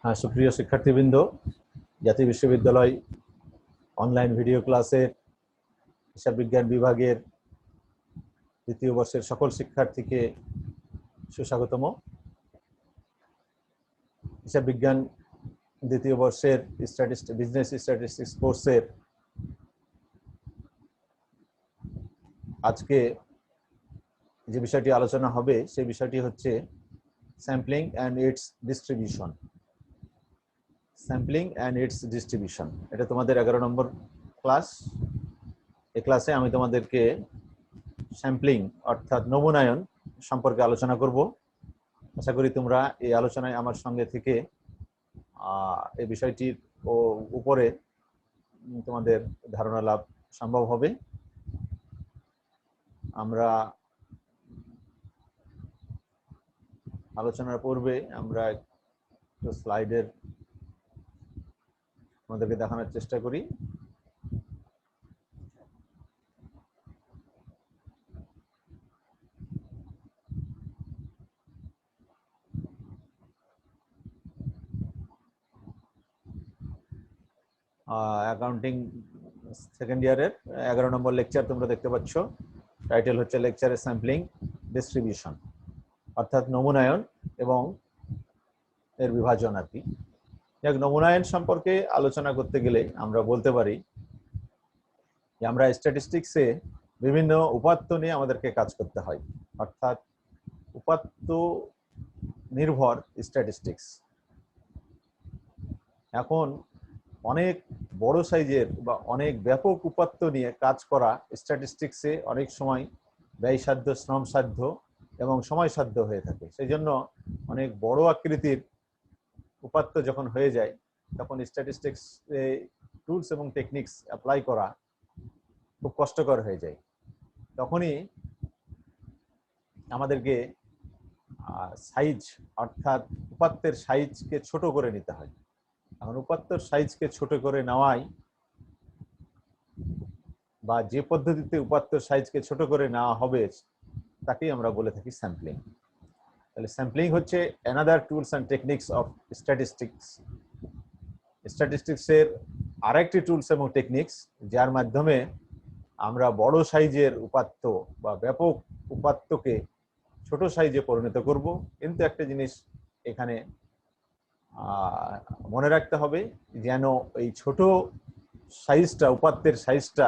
হ্যাঁ, সুপ্রিয় শিক্ষার্থীবৃন্দ, জাতীয় বিশ্ববিদ্যালয় অনলাইন ভিডিও ক্লাসের হিসাব বিজ্ঞান বিভাগের দ্বিতীয় বর্ষের সকল শিক্ষার্থীকে সুস্বাগতম। হিসাব বিজ্ঞান দ্বিতীয় বর্ষের বিজনেস স্ট্যাটিস্টিক্স কোর্সের আজকে যে বিষয়টি আলোচনা হবে সেই বিষয়টি হচ্ছে sampling and it's distribution. Sampling and it's distribution, এটা তোমাদের 11 নম্বর ক্লাস। এই ক্লাসে আমি তোমাদেরকে স্যাম্পলিং অর্থাৎ নমুনায়ন সম্পর্কে আলোচনা করব। আশা করি তোমরা এই আলোচনায় আমার সঙ্গে থেকে এই বিষয়টির উপরে তোমাদের ধারণা লাভ সম্ভব হবে। আমরা আলোচনার পূর্বে আমরা একটু স্লাইডের তোমাদেরকে দেখানোর চেষ্টা করি। অ্যাকাউন্টিং সেকেন্ড ইয়ারের 11 নম্বর লেকচার তোমরা দেখতে পাচ্ছ। টাইটেল হচ্ছে লেকচারের স্যাম্পলিং ডিস্ট্রিবিউশন, অর্থাৎ নমুনায়ন এবং এর বিভাজন আর কি। নমুনায়ন সম্পর্কে আলোচনা করতে গেলে আমরা বলতে পারি যে আমরা স্ট্যাটিস্টিক্সে বিভিন্ন উপাত্ত নিয়ে আমাদেরকে কাজ করতে হয়, অর্থাৎ উপাত্ত নির্ভর স্ট্যাটিস্টিক্স। এখন অনেক বড় সাইজের বা অনেক ব্যাপক উপাত্ত নিয়ে কাজ করা স্ট্যাটিস্টিক্সে অনেক সময় ব্যয়সাধ্য, শ্রমসাধ্য এবং সময়সাধ্য হয়ে থাকে। সেই জন্য অনেক বড় আকৃতির উপাত্ত যখন হয়ে যায় তখন স্ট্যাটিস্টিক্স টুলস এবং টেকনিক্স অ্যাপ্লাই করা খুব কষ্টকর হয়ে যায়। তখনই আমাদেরকে সাইজ অর্থাৎ উপাত্তের সাইজকে ছোট করে নিতে হয়। এখন উপাত্তের সাইজকে ছোট করে নেওয়াই বা যে পদ্ধতিতে উপাত্তের সাইজকে ছোট করে নেওয়া হবে তাকেই আমরা বলে থাকি স্যাম্পলিং। তাহলে স্যাম্পলিং হচ্ছে another tools and techniques of statistics. স্ট্যাটিস্টিক্সের আরেকটি টুলস এবং টেকনিক্স যার মাধ্যমে আমরা বড় সাইজের উপাত্ত বা ব্যাপক উপাত্তকে ছোট সাইজে পরিণত করব। কিন্তু একটা জিনিস এখানে মনে রাখতে হবে, যেন এই ছোট সাইজটা, উপাত্তের সাইজটা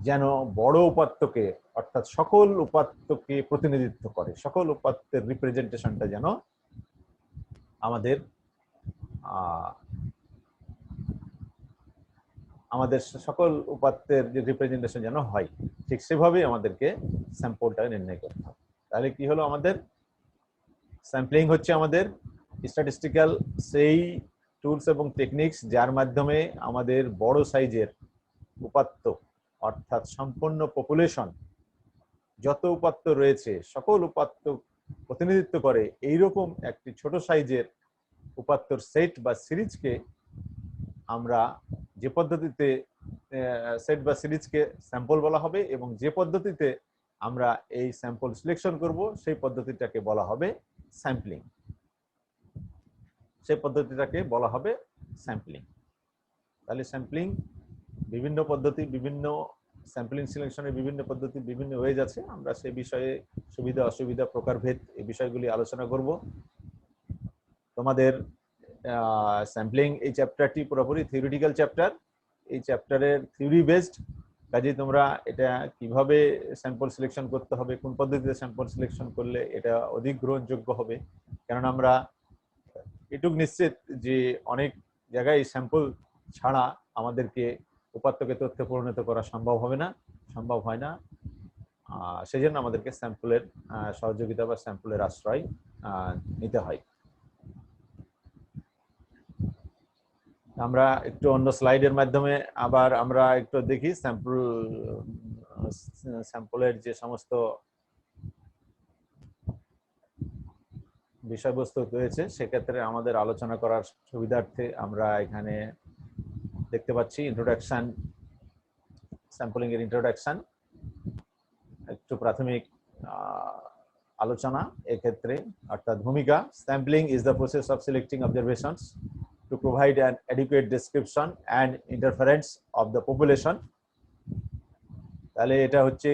যেন বড় উপাত্তকে অর্থাৎ সকল উপাত্তকে প্রতিনিধিত্ব করে, সকল উপাত্তের রিপ্রেজেন্টেশনটা যেন আমাদের সকল উপাত্তের যে রিপ্রেজেন্টেশন যেন হয়, ঠিক সেভাবেই আমাদেরকে স্যাম্পলটা নির্ণয় করতে হবে। তাহলে কি হলো, আমাদের স্যাম্পলিং হচ্ছে আমাদের স্ট্যাটিস্টিক্যাল সেই টুলস এবং টেকনিক্স যার মাধ্যমে আমাদের বড় সাইজের উপাত্ত অর্থাৎ সম্পূর্ণ পপুলেশন যত উপাত্ত রয়েছে সকল উপাত্ত প্রতিনিধিত্ব করে এইরকম একটি ছোট সাইজের উপাত্তর সেট বা সিরিজকে আমরা যে পদ্ধতিতে সেট বা সিরিজকে স্যাম্পল বলা হবে এবং যে পদ্ধতিতে আমরা এই স্যাম্পল সিলেকশন করব সেই পদ্ধতিটাকে বলা হবে স্যাম্পলিং। সেই পদ্ধতিটাকে বলা হবে স্যাম্পলিং। তাহলে স্যাম্পলিং বিভিন্ন পদ্ধতি, বিভিন্ন স্যাম্পলিং সিলেকশনের বিভিন্ন পদ্ধতি, বিভিন্ন ওয়েজ আছে। আমরা সেই বিষয়ে সুবিধা অসুবিধা, প্রকারভেদ এই বিষয়গুলি আলোচনা করব। তোমাদের স্যাম্পলিং এই চ্যাপ্টারটি পুরোপুরি থিওরিটিক্যাল চ্যাপ্টার। এই চ্যাপ্টারের থিওরি বেসড, কাজে তোমরা এটা কিভাবে স্যাম্পল সিলেকশন করতে হবে, কোন পদ্ধতিতে স্যাম্পল সিলেকশন করলে এটা অধিক গ্রহণযোগ্য হবে, কেননা আমরা এটুকু নিশ্চিত যে অনেক জায়গায় স্যাম্পল ছাড়া আমাদেরকে উপাত্তকে তথ্যে পরিণত করা সম্ভব হয় না। সেই জন্য আমাদেরকে স্যাম্পলের সহযোগিতা বা স্যাম্পলের আশ্রয় নিতে হয়। আমরা একটু অন্য স্লাইডের মাধ্যমে আবার আমরা একটু দেখি স্যাম্পলের যে সমস্ত বিষয়বস্তু রয়েছে সেক্ষেত্রে আমাদের আলোচনা করার সুবিধার্থে আমরা এখানে দেখতে পাচ্ছি ইন্ট্রোডাকশন, স্যাম্পলিং এর ইন্ট্রোডাকশন, একটু প্রাথমিক আলোচনা এক্ষেত্রে, অর্থাৎ ভূমিকা। Sampling is the process of selecting observations to provide an adequate description and interference of the population. তাহলে এটা হচ্ছে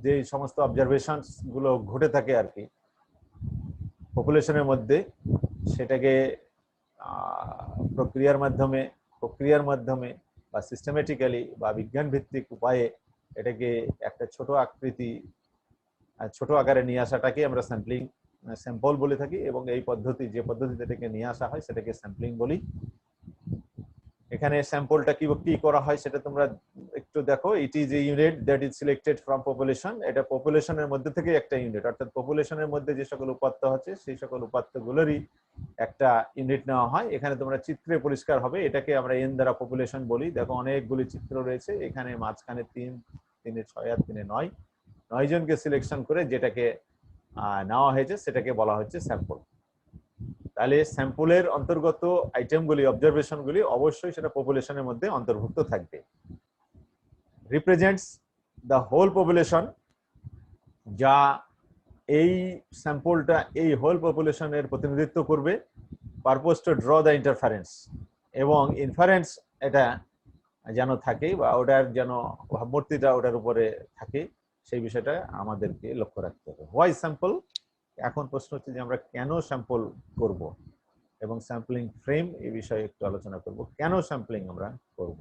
যে সমস্ত অবজারভেশনস গুলো ঘটে থাকে আর কি পপুলেশনের মধ্যে, সেটাকে প্রক্রিয়ার মাধ্যমে বা সিস্টেমেটিক্যালি বা বিজ্ঞান ভিত্তিক উপায়ে এটাকে একটা ছোট আকারে নিয়ে আসাটাকে আমরা স্যাম্পল বলে থাকি, এবং এই যে পদ্ধতিতে এটাকে নিয়ে আসা হয় সেটাকে স্যাম্পলিং বলি। এখানে স্যাম্পলটা কি করা হয় সেটা তোমরা একটু দেখো। It is a unit that is selected from population. এটা পপুলেশনের মধ্যে থেকে একটা ইউনিট, অর্থাৎ পপুলেশনের মধ্যে যে সকল উপাত্ত আছে সেই সকল উপাত্তগুলোরই একটা ইউনিট নেওয়া হয়। এখানে তোমরা চিত্রে পরিষ্কার হবে, এটাকে আমরা এন দ্বারা পপুলেশন বলি। দেখো অনেকগুলি চিত্র রয়েছে, এখানে মাঝখানে 3, 3 6 আর 3 9, 9 জনকে সিলেকশন করে যেটাকে নেওয়া হয়েছে সেটাকে বলা হচ্ছে স্যাম্পল। তাহলে স্যাম্পলের অন্তর্গত আইটেমগুলি, অবজারভেশনগুলি অবশ্যই সেটা পপুলেশনের মধ্যে অন্তর্ভুক্ত থাকবে। রিপ্রেজেন্টস দ্য হোল পপুলেশন, যা এই স্যাম্পলটা এই হোল পপুলেশনের প্রতিনিধিত্ব করবে। Purpose two draw the interference, এবং ইনফারেন্স এটা যেন থাকে বা ওটার যেন ভাবমূর্তিটা ওটার উপরে থাকে, সেই বিষয়টা আমাদেরকে লক্ষ্য রাখতে হবে। Why sample? এখন প্রশ্ন হচ্ছে যে আমরা কেন স্যাম্পল করব, এবং স্যাম্পলিং ফ্রেম এই বিষয়ে একটু আলোচনা করব। কেন স্যাম্পলিং আমরা করব?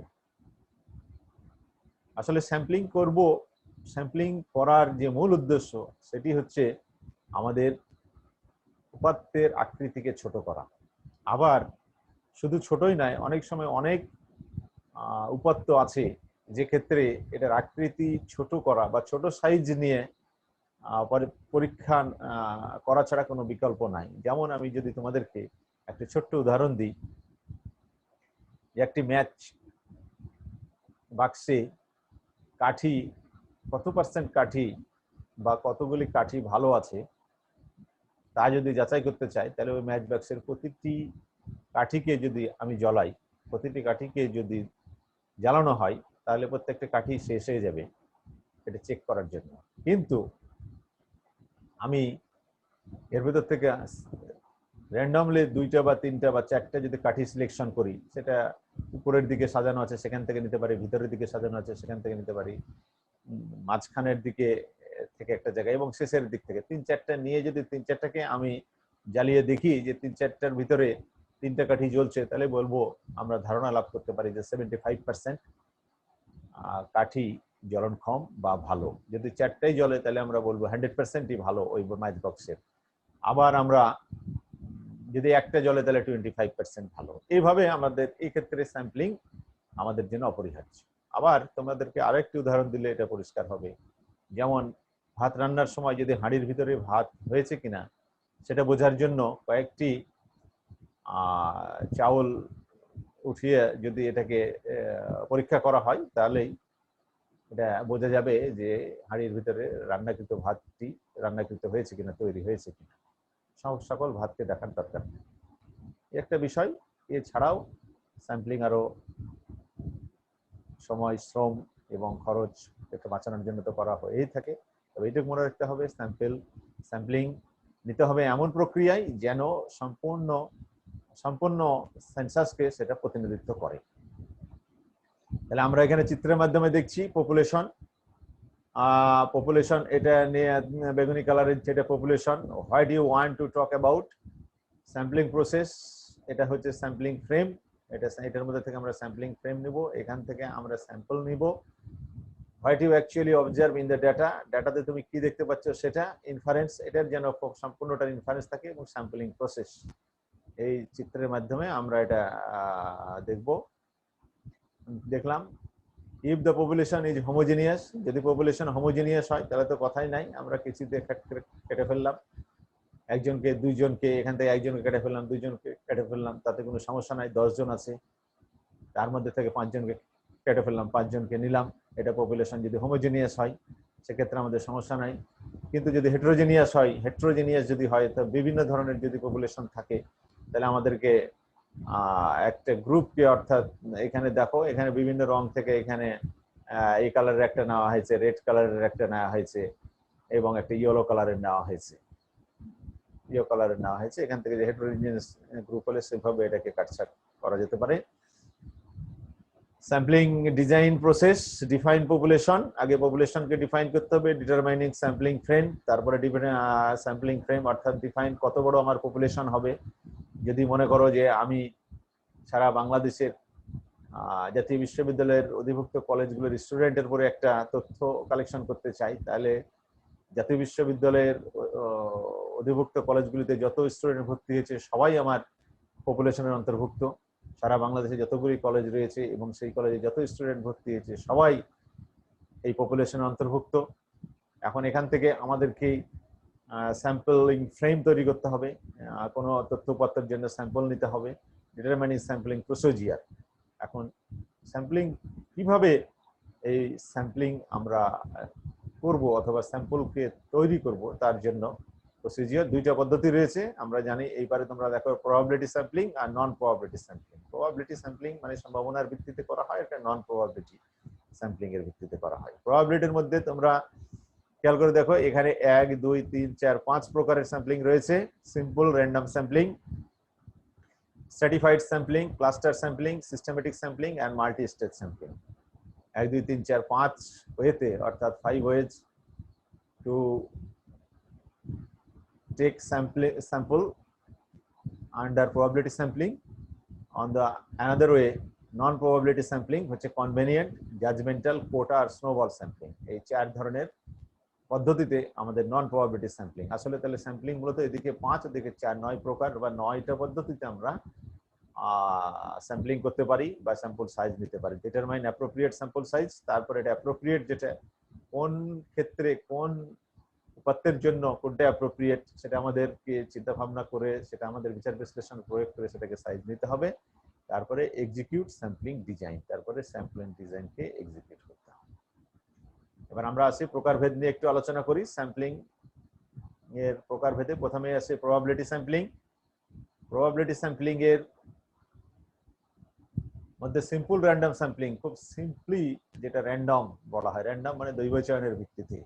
আসলে স্যাম্পলিং করার যে মূল উদ্দেশ্য সেটি হচ্ছে আমাদের উপাত্তের আকৃতিকে ছোট করা। আবার শুধু ছোটই নয়, অনেক সময় অনেক উপাত্ত আছে যে ক্ষেত্রে এটার আকৃতি ছোট করা বা ছোট সাইজ নিয়ে পরীক্ষা করা ছাড়া কোনো বিকল্প নাই। যেমন আমি যদি তোমাদেরকে একটা ছোট্ট উদাহরণ দিই, যে একটি ম্যাচ বাক্সে কাঠি কত পার্সেন্ট কাঠি বা কতগুলি কাঠি ভালো আছে তা যদি যাচাই করতে চাই, তাহলে ওই ম্যাচ বাক্সের প্রতিটি কাঠিকে যদি আমি জ্বালাই, প্রতিটি কাঠিকে যদি জ্বালানো হয়, তাহলে প্রত্যেকটা কাঠি শেষ হয়ে যাবে এটা চেক করার জন্য। কিন্তু আমি এর ভেতর থেকে র্যান্ডমলি 2টা বা 3টা বা 4টা যদি কাঠি সিলেকশন করি, সেটা উপরের দিকে সাজানো আছে সেখান থেকে নিতে পারি, ভিতরের দিকে সাজানো আছে সেখান থেকে নিতে পারি, মাঝখানের দিকে থেকে একটা জায়গায়, এবং শেষের দিক থেকে 3-4টা নিয়ে যদি 3-4টাকে আমি জ্বালিয়ে দেখি যে 3-4টার ভিতরে 3টা কাঠি জ্বলছে, তাহলে বলবো, আমরা ধারণা লাভ করতে পারি যে 75% কাঠি জ্বলনক্ষম বা ভালো। যদি 4টাই জ্বলে তাহলে আমরা বলবো 100%ই ভালো ওই ম্যাচ বক্সের। আবার আমরা যদি একটা জ্বলে তাহলে 25% ভালো। এইভাবে আমাদের এই ক্ষেত্রে স্যাম্পলিং আমাদের জন্য অপরিহার্য। আবার তোমাদেরকে আরেকটি উদাহরণ দিলে এটা পরিষ্কার হবে। যেমন ভাত রান্নার সময় যদি হাঁড়ির ভিতরে ভাত হয়েছে কিনা সেটা বোঝার জন্য কয়েকটি চাউল উঠিয়ে যদি এটাকে পরীক্ষা করা হয়, তাহলেই এটা বোঝা যাবে যে হাঁড়ির ভিতরে ভাতটি রান্নাকৃত হয়েছে কিনা, তৈরি হয়েছে কিনা। সকল ভাতকে দেখার দরকার একটা বিষয়। এছাড়াও স্যাম্পলিং আরো সময়, শ্রম এবং খরচ একটু বাঁচানোর জন্য তো করা হয়েই থাকে। তবে এইটুকু মনে রাখতে হবে, স্যাম্পলিং নিতে হবে এমন প্রক্রিয়ায় যেন সম্পূর্ণ সেন্সাসকে সেটা প্রতিনিধিত্ব করে। তাহলে আমরা এখানে চিত্রের মাধ্যমে দেখছি পপুলেশন, এটা নিয়ে বেগুনি কালারের যেটা population. What you want to talk about sampling process, এটা হচ্ছে স্যাম্পলিং ফ্রেম। এটার মধ্যে থেকে আমরা স্যাম্পলিং ফ্রেম নিব, এখান থেকে আমরা স্যাম্পল নিব। What you actually observe in the ডাটাতে তুমি কি দেখতে পাচ্ছ সেটা। ইনফারেন্স, এটার যেন সম্পূর্ণটার ইনফারেন্স থাকে, এবং স্যাম্পলিং প্রসেস, এই চিত্রের মাধ্যমে আমরা এটা দেখলাম। If the population is homogeneous, যদি পপুলেশন হোমোজিনিয়াস হয় তাহলে তো কথাই নাই, আমরা কিছুতে কেটে ফেললাম, একজনকে, 2জনকে, এখান থেকে একজনকে কেটে ফেললাম, 2জনকে কেটে ফেললাম, তাতে কোনো সমস্যা নাই। 10 জন আছে, তার মধ্যে থেকে 5 জনকে কেটে ফেললাম, 5 জনকে নিলাম। এটা পপুলেশন যদি হোমোজিনিয়াস হয় সেক্ষেত্রে আমাদের সমস্যা নাই। কিন্তু যদি হেটেরোজেনিয়াস যদি হয়, তো বিভিন্ন ধরনের যদি পপুলেশন থাকে, তাহলে আমাদেরকে একটা গ্রুপকে, অর্থাৎ এখানে দেখো এখানে বিভিন্ন রং থেকে এখানে এই কালারের একটা নেওয়া হয়েছে, রেড কালারের একটা নেওয়া হয়েছে, এবং একটা ইয়েলো কালারের নেওয়া হয়েছে। ইয়েলো কালারে নেওয়া হয়েছে। এখান থেকে যে হেটেরোজিনিয়াস গ্রুপ হলে সেভাবে এটাকে কাটছাট করা যেতে পারে। Sampling design process, define population, আগে পপুলেশনকে ডিফাইন করতে হবে, ডিটারমাইনিং স্যাম্পলিং ফ্রেম, তারপরে স্যাম্পলিং ফ্রেম অর্থাৎ ডিফাইন কত বড় আমার পপুলেশন হবে। যদি মনে করো যে আমি সারা বাংলাদেশের জাতীয় বিশ্ববিদ্যালয়ের অধিভুক্ত কলেজগুলোর স্টুডেন্টের উপরে একটা তথ্য কালেকশন করতে চাই, তাহলে জাতীয় বিশ্ববিদ্যালয়ের অধিভুক্ত কলেজগুলিতে যত স্টুডেন্ট ভর্তি হয়েছে সবাই আমার পপুলেশনের অন্তর্ভুক্ত। সারা বাংলাদেশে যতগুলি কলেজ রয়েছে এবং সেই কলেজে যত স্টুডেন্ট ভর্তি হয়েছে সবাই এই পপুলেশনের অন্তর্ভুক্ত। এখন এখান থেকে আমাদেরকে স্যাম্পলিং ফ্রেম তৈরি করতে হবে, কোনো তথ্যপত্রের জন্য স্যাম্পল নিতে হবে, ডিটারমাইনিং স্যাম্পলিং প্রসিজিয়ার। এখন স্যাম্পলিং কিভাবে এই স্যাম্পলিং আমরা করব অথবা স্যাম্পলকে তৈরি করব তার জন্য প্রসিজিয়ার দুইটা পদ্ধতি রয়েছে আমরা জানি। এইবারে তোমরা দেখো প্রবাবিলিটি স্যাম্পলিং আর নন প্রবাবিলিটি স্যাম্পলিং। প্রবাবিলিটি স্যাম্পলিং মানে সম্ভাবনার ভিত্তিতে করা হয়, এটা নন প্রবাবিলিটি স্যাম্পলিং এর ভিত্তিতে করা হয়। প্রবাবিলিটির মধ্যে তোমরা খেয়াল করে দেখো এখানে 1 2 3 4 5 প্রকারের স্যাম্পলিং রয়েছে। Simple random sampling, stratified sampling, cluster sampling, systematic sampling and multi stage sampling. 1 2 3 4 5 ওয়েতে অর্থাৎ 5 ways to take sample under probability sampling. On the another way, non probability sampling হচ্ছে convenient, judgmental, quota আর snowball sampling। এই চার ধরনের পদ্ধতিতে আমাদের নন probability sampling. আসলে তাহলে স্যাম্পলিং মূলত এদিকে 5 এদিকে 4, 9 প্রকার বা 9টা পদ্ধতিতে আমরা স্যাম্পলিং করতে পারি বা স্যাম্পল সাইজ নিতে পারি। ডিটারমাইন অ্যাপ্রোপ্রিয়েট স্যাম্পল সাইজ, তারপরে এটা অ্যাপ্রোপ্রিয়েট যেটা কোন ক্ষেত্রে কোন উপাত্তের জন্য কোনটা অ্যাপ্রোপ্রিয়েট সেটা আমাদেরকে চিন্তা ভাবনা করে সেটা আমাদের বিচার বিশ্লেষণ প্রয়োগ করে সেটাকে সাইজ নিতে হবে। তারপরে এক্সিকিউট স্যাম্পলিং ডিজাইন, তারপরে স্যাম্পলিং ডিজাইনকে এক্সিকিউট করতে হবে। এবার আমরা আসি প্রকারভেদ নিয়ে একটু আলোচনা করি। স্যাম্পলিং এর প্রকারভেদে প্রথমে আসে প্রবাবিলিটি স্যাম্পলিং। প্রবাবিলিটি স্যাম্পলিং এর মধ্যে সিম্পল র্যান্ডম স্যাম্পলিং, খুব সিম্পলি যেটা র্যান্ডম বলা হয়, র্যান্ডম মানে দৈব চয়নের ভিত্তিতে।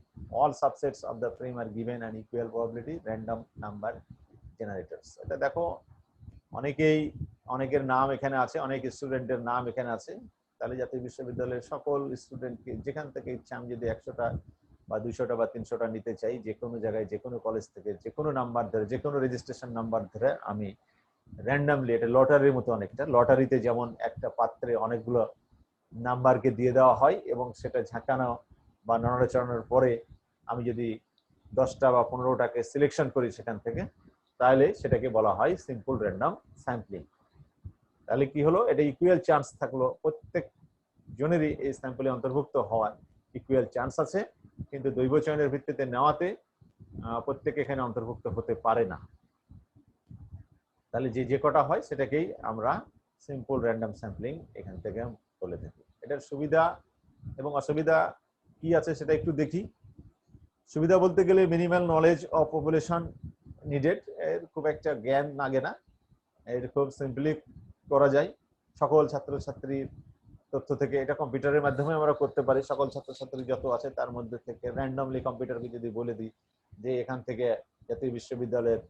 All subsets of the frame are given an equal probability random number জেনারেটরস। এটা দেখো অনেকের নাম এখানে আছে, অনেক স্টুডেন্টের নাম এখানে আছে। তাহলে জাতীয় বিশ্ববিদ্যালয়ের সকল স্টুডেন্টকে যেখান থেকে ইচ্ছা আমি যদি 100টা বা 200টা বা 300টা নিতে চাই, যে কোনো জায়গায় যে কোনো কলেজ থেকে যে কোনো নাম্বার ধরে যে কোনো রেজিস্ট্রেশন নাম্বার ধরে আমি র্যান্ডমলি, এটা লটারির মতো অনেকটা। লটারিতে যেমন একটা পাত্রে অনেকগুলো নাম্বারকে দিয়ে দেওয়া হয় এবং সেটা ঝাঁকানো বা নড়াচড়ানোর পরে আমি যদি 10টা বা 15টাকে সিলেকশন করি সেখান থেকে, তাহলে সেটাকে বলা হয় সিম্পল র্যান্ডম স্যাম্পলিং। তাহলে কি হলো, এটা ইকুয়াল চান্স থাকলো, প্রত্যেক জনেরই এই স্যাম্পলে অন্তর্ভুক্ত হওয়ার ইকুয়াল চান্স আছে, কিন্তু দৈব চয়নের ভিত্তিতে নেওয়াতে প্রত্যেকে এখানে অন্তর্ভুক্ত হতে পারে না। তাহলে যে কটা হয় সেটাকেই আমরা সিম্পল র্যান্ডম স্যাম্পলিং এখান থেকে বলে থাকি। এটার সুবিধা এবং অসুবিধা কি আছে সেটা একটু দেখি। সুবিধা বলতে গেলে minimal knowledge of population needed, এর খুব একটা জ্ঞান লাগে না, এর খুব সিম্পলি করা যায়। সকল ছাত্রছাত্রীর তথ্য থেকে এটা কম্পিউটারের মাধ্যমে আমরা করতে পারি। সকল ছাত্রছাত্রী যত আছে তার মধ্যে থেকে র্যান্ডমলি কম্পিউটারকে যদি বলে দিই যে এখান থেকে জাতীয় বিশ্ববিদ্যালয়ের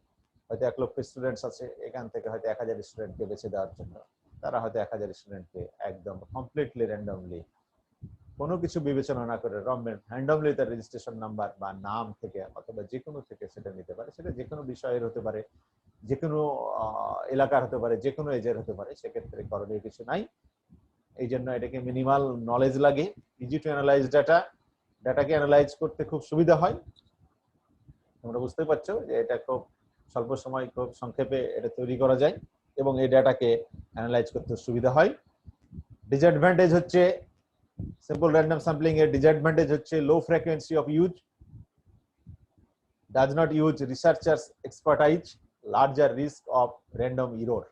হয়তো 1 লক্ষ স্টুডেন্টস আছে, এখান থেকে হয়তো 1000 স্টুডেন্টকে বেছে দেওয়ার জন্য, তারা হয়তো 1000 স্টুডেন্টকে একদম কমপ্লিটলি র্যান্ডমলি কোনো কিছু বিবেচনা না করে র্যান্ডমলি তার রেজিস্ট্রেশন নাম্বার বা নাম থেকে অথবা যে কোনো থেকে সেটা নিতে পারে। সেটা যে কোনো বিষয়ের হতে পারে, যে কোনো এলাকার হতে পারে, যে কোনো এজের হতে পারে, সেক্ষেত্রে করণীয় কিছু নাই। এই জন্য এটাকে মিনিমাল নলেজ লাগে। ইজি টু অ্যানালাইজ ডাটাকে অ্যানালাইজ করতে খুব সুবিধা হয়। তোমরা বুঝতে পারছো যে এটা খুব স্বল্প সময় খুব সংক্ষেপে এটা তৈরি করা যায় এবং এই ডাটাকে অ্যানালাইজ করতে সুবিধা হয়। ডিসঅ্যাডভান্টেজ হচ্ছে সিম্পল র্যান্ডম স্যাম্পলিং এর ডিসঅ্যাডভান্টেজ হচ্ছে লো frequency of use, does not use researchers expertise, larger risk of random error.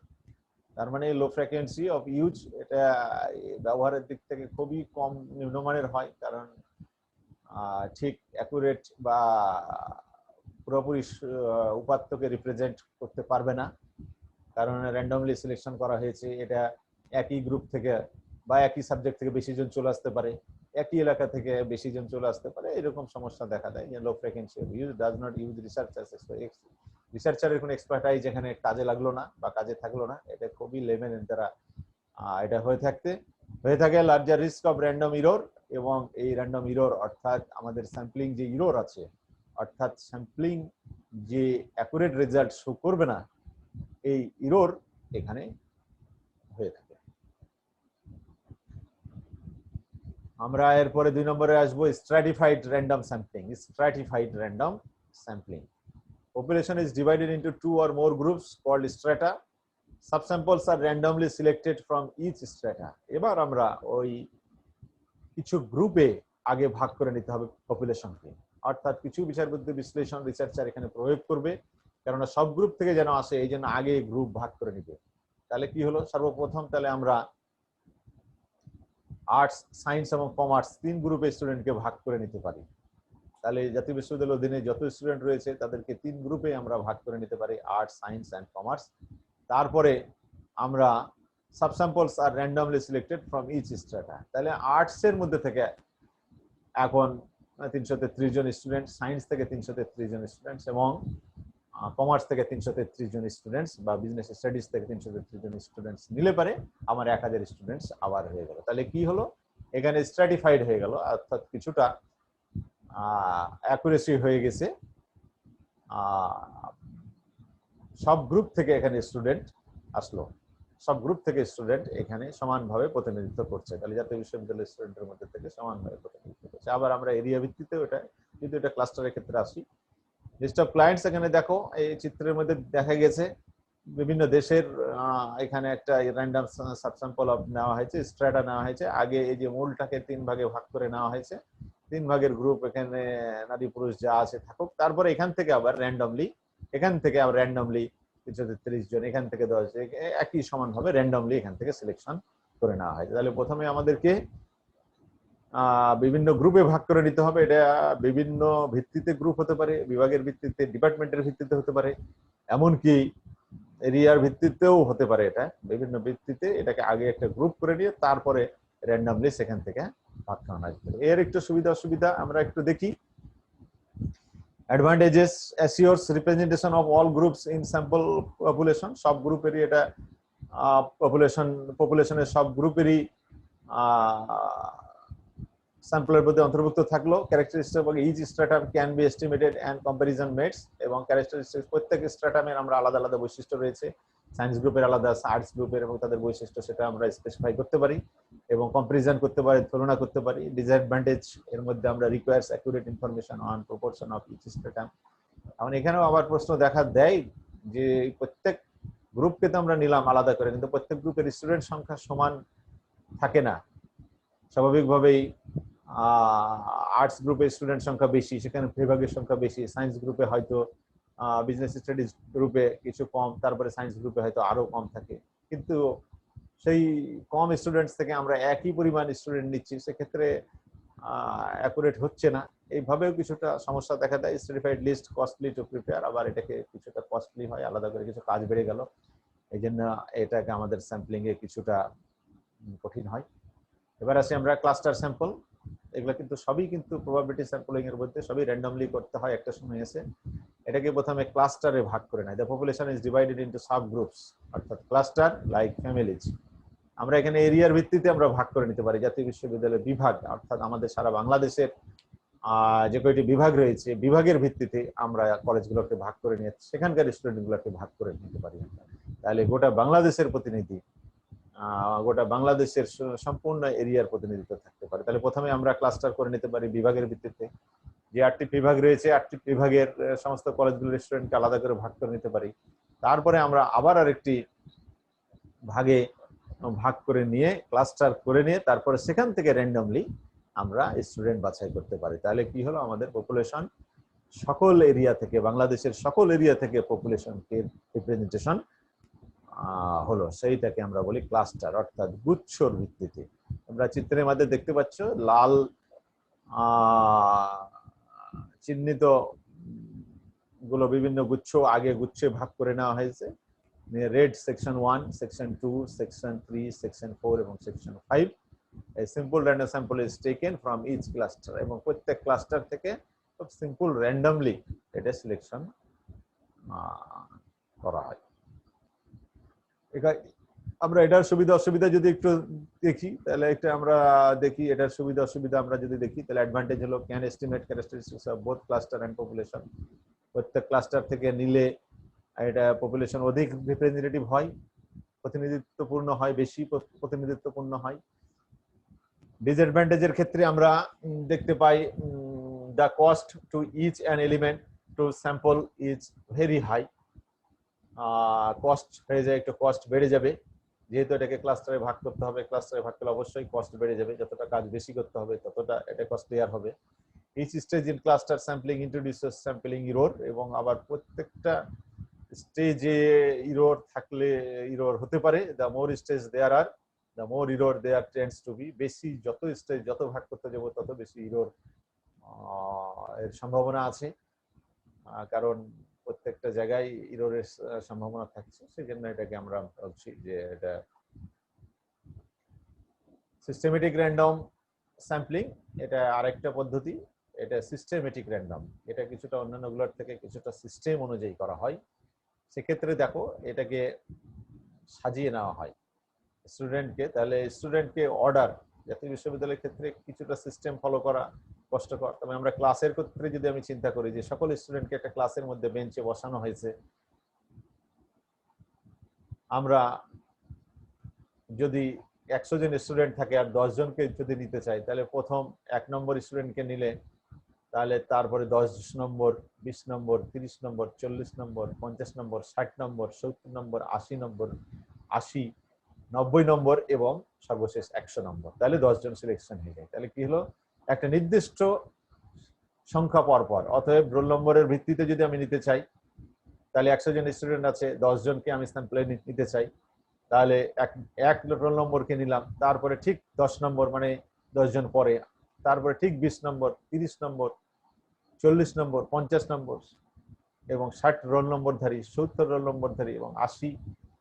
তার মানে লো ফ্রিকোয়েন্সি অফ ইউজ, এটা ব্যবহারের দিক থেকে খুবই কম নিম্নমানের হয়, কারণ ঠিক অ্যাকুরেট বা পুরোপুরি উপাত্তকে রিপ্রেজেন্ট করতে পারবে না, কারণ র্যান্ডমলি সিলেকশন করা হয়েছে। এটা একই গ্রুপ থেকে বা একই সাবজেক্ট থেকে বেশি জন চলে আসতে পারে, একই এলাকা থেকে বেশি জন চলে আসতে পারে, এরকম সমস্যা দেখা দেয়। যে low frequency of use, does not use researchers রিসার্চারের কোনো এক্সপার্টাইজ এখানে কাজে লাগলো না বা কাজে থাকলো না, এটা খুবই লেমেনের দ্বারা এটা হয়ে থাকে larger risk of random error. এবং এই র্যান্ডম ইরর অর্থাৎ আমাদের স্যাম্পলিং যে ইরর আছে, অর্থাৎ স্যাম্পলিং যে অ্যাকুরেট রেজাল্ট শো করবে না, এই ইরর এখানে হয়ে থাকে। আমরা এরপরে 2 নম্বরে আসবো stratified random sampling. Stratified random sampling, population is divided into 2 or more groups called strata. Subsamples are randomly selected from each strata. এবার আমরা ওই কিছু গ্রুপে আগে ভাগ করে নিতে হবে পপুলেশনকে, অর্থাৎ কিছু বিচারবুদ্ধি বিশ্লেষণ রিসার্চার এখানে প্রয়োগ করবে, কেননা সব গ্রুপ থেকে যেন আসে এই জন্য আগে গ্রুপ ভাগ করে নিবে। তাহলে কি হলো, সর্বপ্রথম তাহলে আমরা আর্টস, সায়েন্স এবং কমার্স 3 গ্রুপে স্টুডেন্টকে ভাগ করে নিতে পারি। তাহলে জাতীয় বিশ্ববিদ্যালয়ের অধীনে যত স্টুডেন্ট রয়েছে তাদেরকে 3 গ্রুপে আমরা ভাগ করে নিতে পারি, আর্টস, সায়েন্স এন্ড কমার্স। তারপরে আমরা সাবস্যাম্পলস আর randomly selected from each strata. তাহলে আর্টস এর মধ্যে থেকে এখন 333 জন স্টুডেন্ট, সায়েন্স থেকে 333 জন স্টুডেন্টস এবং কমার্স থেকে 333 জন স্টুডেন্টস বা বিজনেস স্টাডিজ থেকে 333 জন স্টুডেন্টস নিলে পারে আমার 1000 স্টুডেন্টস আবার হয়ে গেল। তাহলে কি হলো, এখানে স্ট্র্যাটিফাইড হয়ে গেল, অর্থাৎ কিছুটা অ্যাকুরেসি হয়ে গেছে। সব গ্রুপ থেকে এখানে স্টুডেন্ট আসলো, সব গ্রুপ থেকে স্টুডেন্ট এখানে সমানভাবে প্রতিনিধিত্ব করছে। তাহলে জাতীয় বিশ্ববিদ্যালয়ের স্টুডেন্টের মধ্যে থেকে সমানভাবে প্রতিনিধিত্ব করছে। আবার আমরা এরিয়া ভিত্তিতেও এটা, কিন্তু এটা ক্লাস্টারের ক্ষেত্রে আসি। লিস্ট অফ ক্লায়েন্টস এখানে দেখো, এই চিত্রের মধ্যে দেখা গেছে বিভিন্ন দেশের এখানে একটা র্যান্ডম সাবস্যাম্পল নেওয়া হয়েছে, স্ট্র্যাটা নেওয়া হয়েছে। আগে এই যে মূলটাকে 3 ভাগে ভাগ করে নেওয়া হয়েছে, 3 ভাগের গ্রুপ, এখানে নারী পুরুষ যা আছে থাকুক। তারপরে এখান থেকে আবার র্যান্ডমলি 333 জন, এখান থেকে 10, একই সমানভাবে র্যান্ডমলি এখান থেকে সিলেকশন করে নেওয়া হয়েছে। তাহলে প্রথমে আমাদেরকে বিভিন্ন গ্রুপে ভাগ করে নিতে হবে। এটা বিভিন্ন ভিত্তিতে গ্রুপ হতে পারে, বিভাগের ভিত্তিতে, ডিপার্টমেন্টের ভিত্তিতে হতে পারে, এমনকি এরিয়ার ভিত্তিতেও হতে পারে। এটা বিভিন্ন ভিত্তিতে এটাকে আগে একটা গ্রুপ করে নিয়ে তারপরে র্যান্ডমলি সেখান থেকে ভাগ করানো যেতে পারে। এর একটু সুবিধা অসুবিধা আমরা একটু দেখি। Advantages: assures representation of all groups in sample population। সব গ্রুপেরই এটা পপুলেশনের সব গ্রুপেরই স্যাম্পলের মধ্যে অন্তর্ভুক্ত থাকলো। ক্যারেক্টারিস্টিক এবং each stratum can be estimated and comparison made. এবং ক্যারেক্টারিস্টিক প্রত্যেক স্ট্রাটামের আমরা আলাদা আলাদা বৈশিষ্ট্য রয়েছে, সায়েন্স গ্রুপের আলাদা, আর্টস গ্রুপের এবং তাদের বৈশিষ্ট্য সেটা আমরা স্পেসিফাই করতে পারি এবং কম্পারিজন করতে পারি, তুলনা করতে পারি। ডিসঅ্যাডভান্টেজ এর মধ্যে আমরা requires accurate information on proportion of each stratum. এখন এখানেও আবার প্রশ্ন দেখা দেয় যে প্রত্যেক গ্রুপকে তো আমরা নিলাম আলাদা করে, কিন্তু প্রত্যেক গ্রুপের স্টুডেন্ট সংখ্যা সমান থাকে না। স্বাভাবিকভাবেই আর্টস গ্রুপে স্টুডেন্ট সংখ্যা বেশি, সেখানে বিভাগের সংখ্যা বেশি। সায়েন্স গ্রুপে হয়তো বিজনেস স্টাডিজ গ্রুপে কিছু কম, তারপরে সায়েন্স গ্রুপে হয়তো আরো কম থাকে। কিন্তু সেই কম স্টুডেন্টস থেকে আমরা একই পরিমাণ স্টুডেন্ট নিচ্ছি, সেক্ষেত্রে অ্যাকুরেট হচ্ছে না। এইভাবেও কিছুটা সমস্যা দেখা দেয়। Stratified list costly to prepare, আবার এটাকে কিছুটা কস্টলি হয়, আলাদা করে কিছু কাজ বেড়ে গেল, এই জন্য এটাকে আমাদের স্যাম্পলিং এ কিছুটা কঠিন হয়। এবার আসি আমরা ক্লাস্টার স্যাম্পল। এগুলো কিন্তু সবই কিন্তু প্রবাবিলিটি স্যাম্পলিং এর মধ্যে সবই র্যান্ডমলি করতে হয়। একটা সময় এসে এটাকে প্রথমে ক্লাস্টারে ভাগ করে নেয়। The population is divided into sub groups, অর্থাৎ ক্লাস্টার লাইক ফ্যামিলিজ। আমরা এখানে এরিয়ার ভিত্তিতে আমরা ভাগ করে নিতে পারি। জাতীয় বিশ্ববিদ্যালয়ের বিভাগ, অর্থাৎ আমাদের সারা বাংলাদেশের যে কয়টি বিভাগ রয়েছে, বিভাগের ভিত্তিতে আমরা কলেজগুলোকে ভাগ করে নিয়ে সেখানকার স্টুডেন্টগুলোকে ভাগ করে নিতে পারি। তাহলে গোটা বাংলাদেশের প্রতিনিধি, গোটা বাংলাদেশের সম্পূর্ণ এরিয়ার প্রতিনিধিত্ব থাকতে পারে। তাহলে প্রথমে আমরা ক্লাস্টার করে নিতে পারি বিভাগের ভিত্তিতে। যে 8টি বিভাগ রয়েছে, 8টি বিভাগের সমস্ত কলেজগুলোর স্টুডেন্টকে আলাদা করে ভাগ করে নিতে পারি। তারপরে আমরা আবার আরেকটি ভাগে ভাগ করে নিয়ে ক্লাস্টার করে নিয়ে তারপরে সেখান থেকে র্যান্ডমলি আমরা স্টুডেন্ট বাছাই করতে পারি। তাহলে কি হলো, আমাদের পপুলেশন সকল এরিয়া থেকে, বাংলাদেশের সকল এরিয়া থেকে পপুলেশনকে রিপ্রেজেন্টেশন হলো, সেইটাকে আমরা বলি ক্লাস্টার, অর্থাৎ গুচ্ছর ভিত্তিতে। আমরা চিত্রের মধ্যে দেখতে পাচ্ছ লাল চিহ্নিত গুলো বিভিন্ন গুচ্ছ, আগে গুচ্ছে ভাগ করে নেওয়া হয়েছে। Red section 1, section 2, section 3, section 4 এবং section 5। A simple random sample is taken from each cluster এবং প্রত্যেক ক্লাস্টার থেকে খুব সিম্পল র্যান্ডমলি এটা সিলেকশন করা হয়। আমরা এটার সুবিধা অসুবিধা যদি একটু দেখি তাহলে একটা আমরা দেখি এটার সুবিধা অসুবিধা আমরা যদি দেখি তাহলে অ্যাডভান্টেজ হলো can estimate characteristics of both cluster and population. প্রত্যেক ক্লাস্টার থেকে নিলে এটা পপুলেশন অধিক রিপ্রেজেন্টেটিভ হয়, প্রতিনিধিত্বপূর্ণ হয়, বেশি প্রতিনিধিত্বপূর্ণ হয়। ডিসঅ্যাডভান্টেজের ক্ষেত্রে আমরা দেখতে পাই the cost to each an element to sample is very high. Cost হয়ে যায়, একটু কস্ট বেড়ে যাবে, যেহেতু এটাকে ক্লাস্টারে ভাগ করতে হবে। ক্লাস্টারে ভাগ করলে অবশ্যই কস্ট বেড়ে যাবে, যতটা কাজ বেশি করতে হবে ততটা এটা কস্টলিয়ার হবে। Each stage in cluster sampling introduces sampling error, এবং আবার প্রত্যেকটা স্টেজে ইরর থাকলে ইরর হতে পারে। The more stage there are the more error there tends to be. বেশি যত স্টেজ যত ভাগ করতে যাব তত বেশি ইরর এর সম্ভাবনা আছে, কারণ প্রত্যেকটা জায়গায় ইররের সম্ভাবনা থাকছে। সেই জন্য এটাকে আমরা বলছি যে এটা সিস্টেমেটিক র্যান্ডম স্যাম্পলিং। এটা আরেকটা পদ্ধতি, এটা সিস্টেমেটিক র্যান্ডম। এটা কিছুটা অন্যান্যগুলোর থেকে কিছুটা সিস্টেম অনুযায়ী করা হয়। সেক্ষেত্রে দেখো এটাকে সাজিয়ে নেওয়া হয় স্টুডেন্টকে, তাহলে স্টুডেন্টকে অর্ডার, জাতীয় বিশ্ববিদ্যালয়ের ক্ষেত্রে কিছুটা সিস্টেম ফলো করা কষ্টকর। তবে আমরা ক্লাসের ক্ষেত্রে যদি আমি চিন্তা করি যে সকল স্টুডেন্টকে একটা ক্লাসের মধ্যে বেঞ্চে বসানো হয়েছে, আমরা যদি 100 জন স্টুডেন্ট থাকে আর 10 জনকে যদি নিতে চাই, তাহলে প্রথম 1 নম্বর স্টুডেন্টকে নিলে তাহলে তারপরে 10 নম্বর, 20 নম্বর, 30 নম্বর, 40 নম্বর, 50 নম্বর, 60 নম্বর, 70 নম্বর, 80 নম্বর, 80, 90 নম্বর এবং সর্বশেষ 100 নম্বর। তাহলে 10 জন সিলেকশন হয়ে যায়। তাহলে কি হলো, একটা নির্দিষ্ট সংখ্যা পরপর, অতএব রোল নম্বরের ভিত্তিতে যদি আমি নিতে চাই, তাহলে 100 জন স্টুডেন্ট আছে, 10 জনকে আমি স্যাম্পলে নিতে চাই, তাহলে এক রোল নম্বরকে নিলাম, তারপরে ঠিক 10 নম্বর মানে 10 জন পরে, তারপরে ঠিক 20 নম্বর, 30 নম্বর, 40 নম্বর, 50 নম্বর এবং 60 রোল নম্বরধারী, 70 রোল নম্বরধারী এবং 80,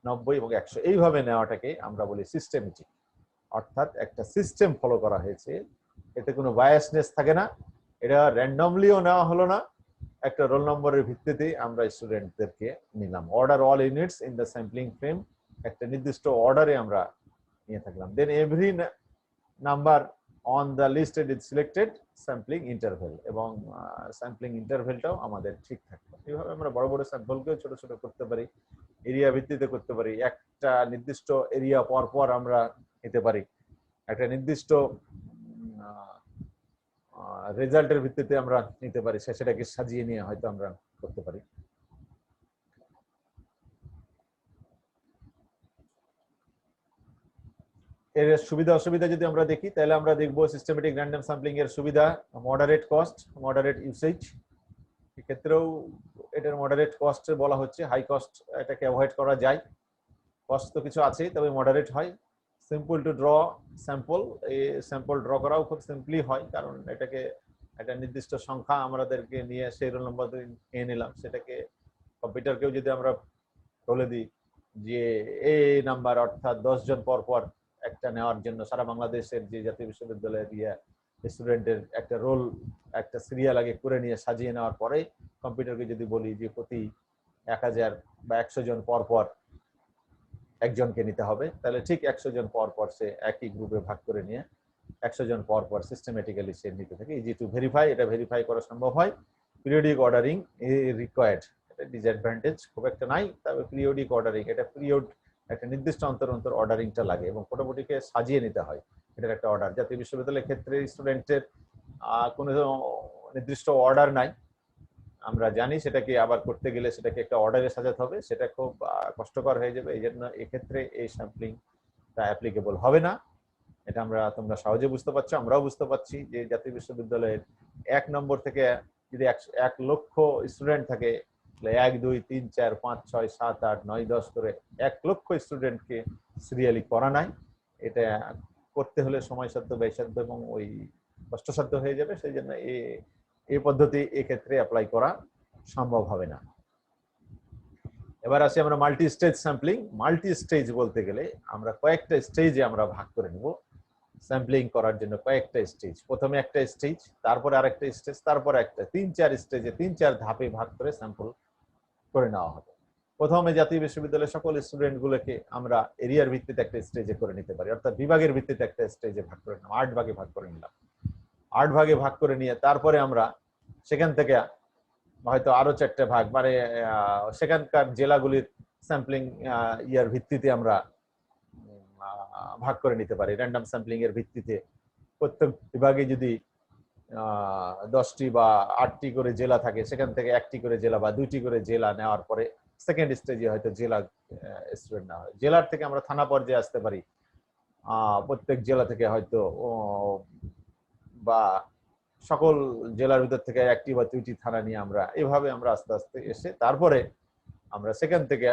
90 এবং 100, এইভাবে নেওয়াটাকে আমরা বলি সিস্টেমেটিক। অর্থাৎ একটা সিস্টেম ফলো করা হয়েছে, এতে কোনো বায়াসনেস থাকে না, এটা র্যান্ডমলিও নেওয়া হলো না, একটা রোল নম্বরের ভিত্তিতে আমরা স্টুডেন্টদেরকে নিলাম। Order all units in the sampling frame, একটা নির্দিষ্ট অর্ডারে আমরা নিয়ে থাকলাম। Then every number on the listed is selected sampling interval, এবং স্যাম্পলিং ইন্টারভেলটাও আমাদের ঠিক থাকবে। এইভাবে আমরা বড় বড় স্যাম্পলকেও ছোট ছোট করতে পারি, এরিয়া ভিত্তিতে করতে পারি, একটা নির্দিষ্ট এরিয়া পর পর আমরা নিতে পারি, একটা নির্দিষ্ট রেজাল্টের ভিত্তিতে আমরা নিতে পারি, সেটাকে সাজিয়ে নিয়ে হয়তো আমরা করতে পারি। এর সুবিধা অসুবিধা যদি আমরা দেখি, তাহলে আমরা দেখবো সিস্টেমেটিক র্যান্ডম স্যাম্পলিং এর সুবিধা মডারেট কস্ট, মডারেট ইউসেজ। এক্ষেত্রেও এটার মডারেট কস্ট বলা হচ্ছে, হাই কস্ট এটাকে অ্যাভয়েড করা যায়, কস্ট তো কিছু আছে, তবে মডারেট হয়। সিম্পল টু ড্র স্যাম্পল, এই স্যাম্পল ড্র করাও খুব সিম্পলি হয়, কারণ এটাকে একটা নির্দিষ্ট সংখ্যা আমাদেরকে নিয়ে সেই রোল নম্বর নিয়ে নিলাম, সেটাকে কম্পিউটারকেও যদি আমরা বলে দিই যে এই নাম্বার, অর্থাৎ 10 জন পর পর একটা নেওয়ার জন্য সারা বাংলাদেশের যে জাতীয় বিশ্ববিদ্যালয়ের স্টুডেন্টের একটা রোল, একটা সিরিয়াল আগে করে নিয়ে সাজিয়ে নেওয়ার পরে কম্পিউটারকে যদি বলি যে প্রতি 1000 বা 100 জন পর পর একজনকে নিতে হবে, তাহলে ঠিক 100 জন পর পর সে একই গ্রুপে ভাগ করে নিয়ে 100 জন পর পর সিস্টেমেটিক্যালি সে নিতে থাকে। ইজি টু ভেরিফাই, এটা ভেরিফাই করা সম্ভব হয়। পিরিয়ডিক অর্ডারিং রিকোয়ার্ড, এটা ডিসঅ্যাডভান্টেজ খুব একটা নাই, তবে পিরিয়ডিক অর্ডারিং, এটা পিরিয়ড একটা নির্দিষ্ট অন্তর অন্তর অর্ডারিংটা লাগে এবং মোটামুটিকে সাজিয়ে নিতে হয়, এটার একটা অর্ডার। জাতীয় বিশ্ববিদ্যালয়ের ক্ষেত্রে স্টুডেন্টের কোনো নির্দিষ্ট অর্ডার নাই, আমরা জানি সেটাকে আবার করতে গেলে সেটাকে একটা অর্ডারে সাজাতে হবে, সেটা খুব কষ্টকর হয়ে যাবে। এই জন্য এক্ষেত্রে এই স্যাম্পলিংটা অ্যাপ্লিকেবল হবে না। এটা তোমরা সহজে বুঝতে পারছো, আমরাও বুঝতে পারছি যে জাতীয় বিশ্ববিদ্যালয়ের 1 নম্বর থেকে যদি 1 লক্ষ স্টুডেন্ট থাকে, 1, 2, 3, 4, 5, 6, 7, 8, 9, 10 করে 1 লক্ষ স্টুডেন্টকে সিরিয়ালি করা নাই। এটা করতে হলে সময়সাধ্য, ব্যয়সাধ্য এবং ওই কষ্টসাধ্য হয়ে যাবে, সেই জন্য এই পদ্ধতি এক্ষেত্রে অ্যাপ্লাই করা সম্ভব হবে না। এবার আসি আমরা multi stage sampling. Multi stage বলতে গেলে আমরা কয়েকটা স্টেজে আমরা ভাগ করে নেব স্যাম্পলিং করার জন্য, কয়েকটা স্টেজ। প্রথমে একটা স্টেজ, তারপরে আরেকটা স্টেজ, তারপরে একটা, 3-4 স্টেজে 3-4 ধাপে ভাগ করে স্যাম্পল করে নেওয়া হবে। প্রথমে জাতীয় বিশ্ববিদ্যালয়ের সকল স্টুডেন্টগুলোকে আমরা এরিয়ার ভিত্তিতে একটা স্টেজে করে নিতে পারি, অর্থাৎ বিভাগের ভিত্তিতে একটা স্টেজে ভাগ করে নিলাম, 8 ভাগে ভাগ করে নিলাম। 8 ভাগে ভাগ করে নিয়ে তারপরে আমরা সেখান থেকে হয়তো আরো 4টে ভাগ, মানে সেখানকার জেলাগুলির স্যাম্পলিং ইয়ার ভিত্তিতে আমরা ভাগ করে নিতে পারি। র্যান্ডম স্যাম্পলিং এর ভিত্তিতে প্রত্যেক বিভাগে যদি 10টি বা 8টি করে জেলা থাকে, সেখান থেকে 1টি করে জেলা বা 2টি করে জেলা নেওয়ার পরে সেকেন্ড স্টেজে হয়তো জেলা স্টুডেন্ট নেওয়া হয়। জেলার থেকে আমরা থানা পর্যায়ে আসতে পারি, প্রত্যেক জেলা থেকে হয়তো বা সকল জেলার ভিতর থেকে 1টি বা 2টি থানা নিয়ে আমরা এভাবে আমরা আস্তে আস্তে এসে তারপরে আমরা সেখান থেকে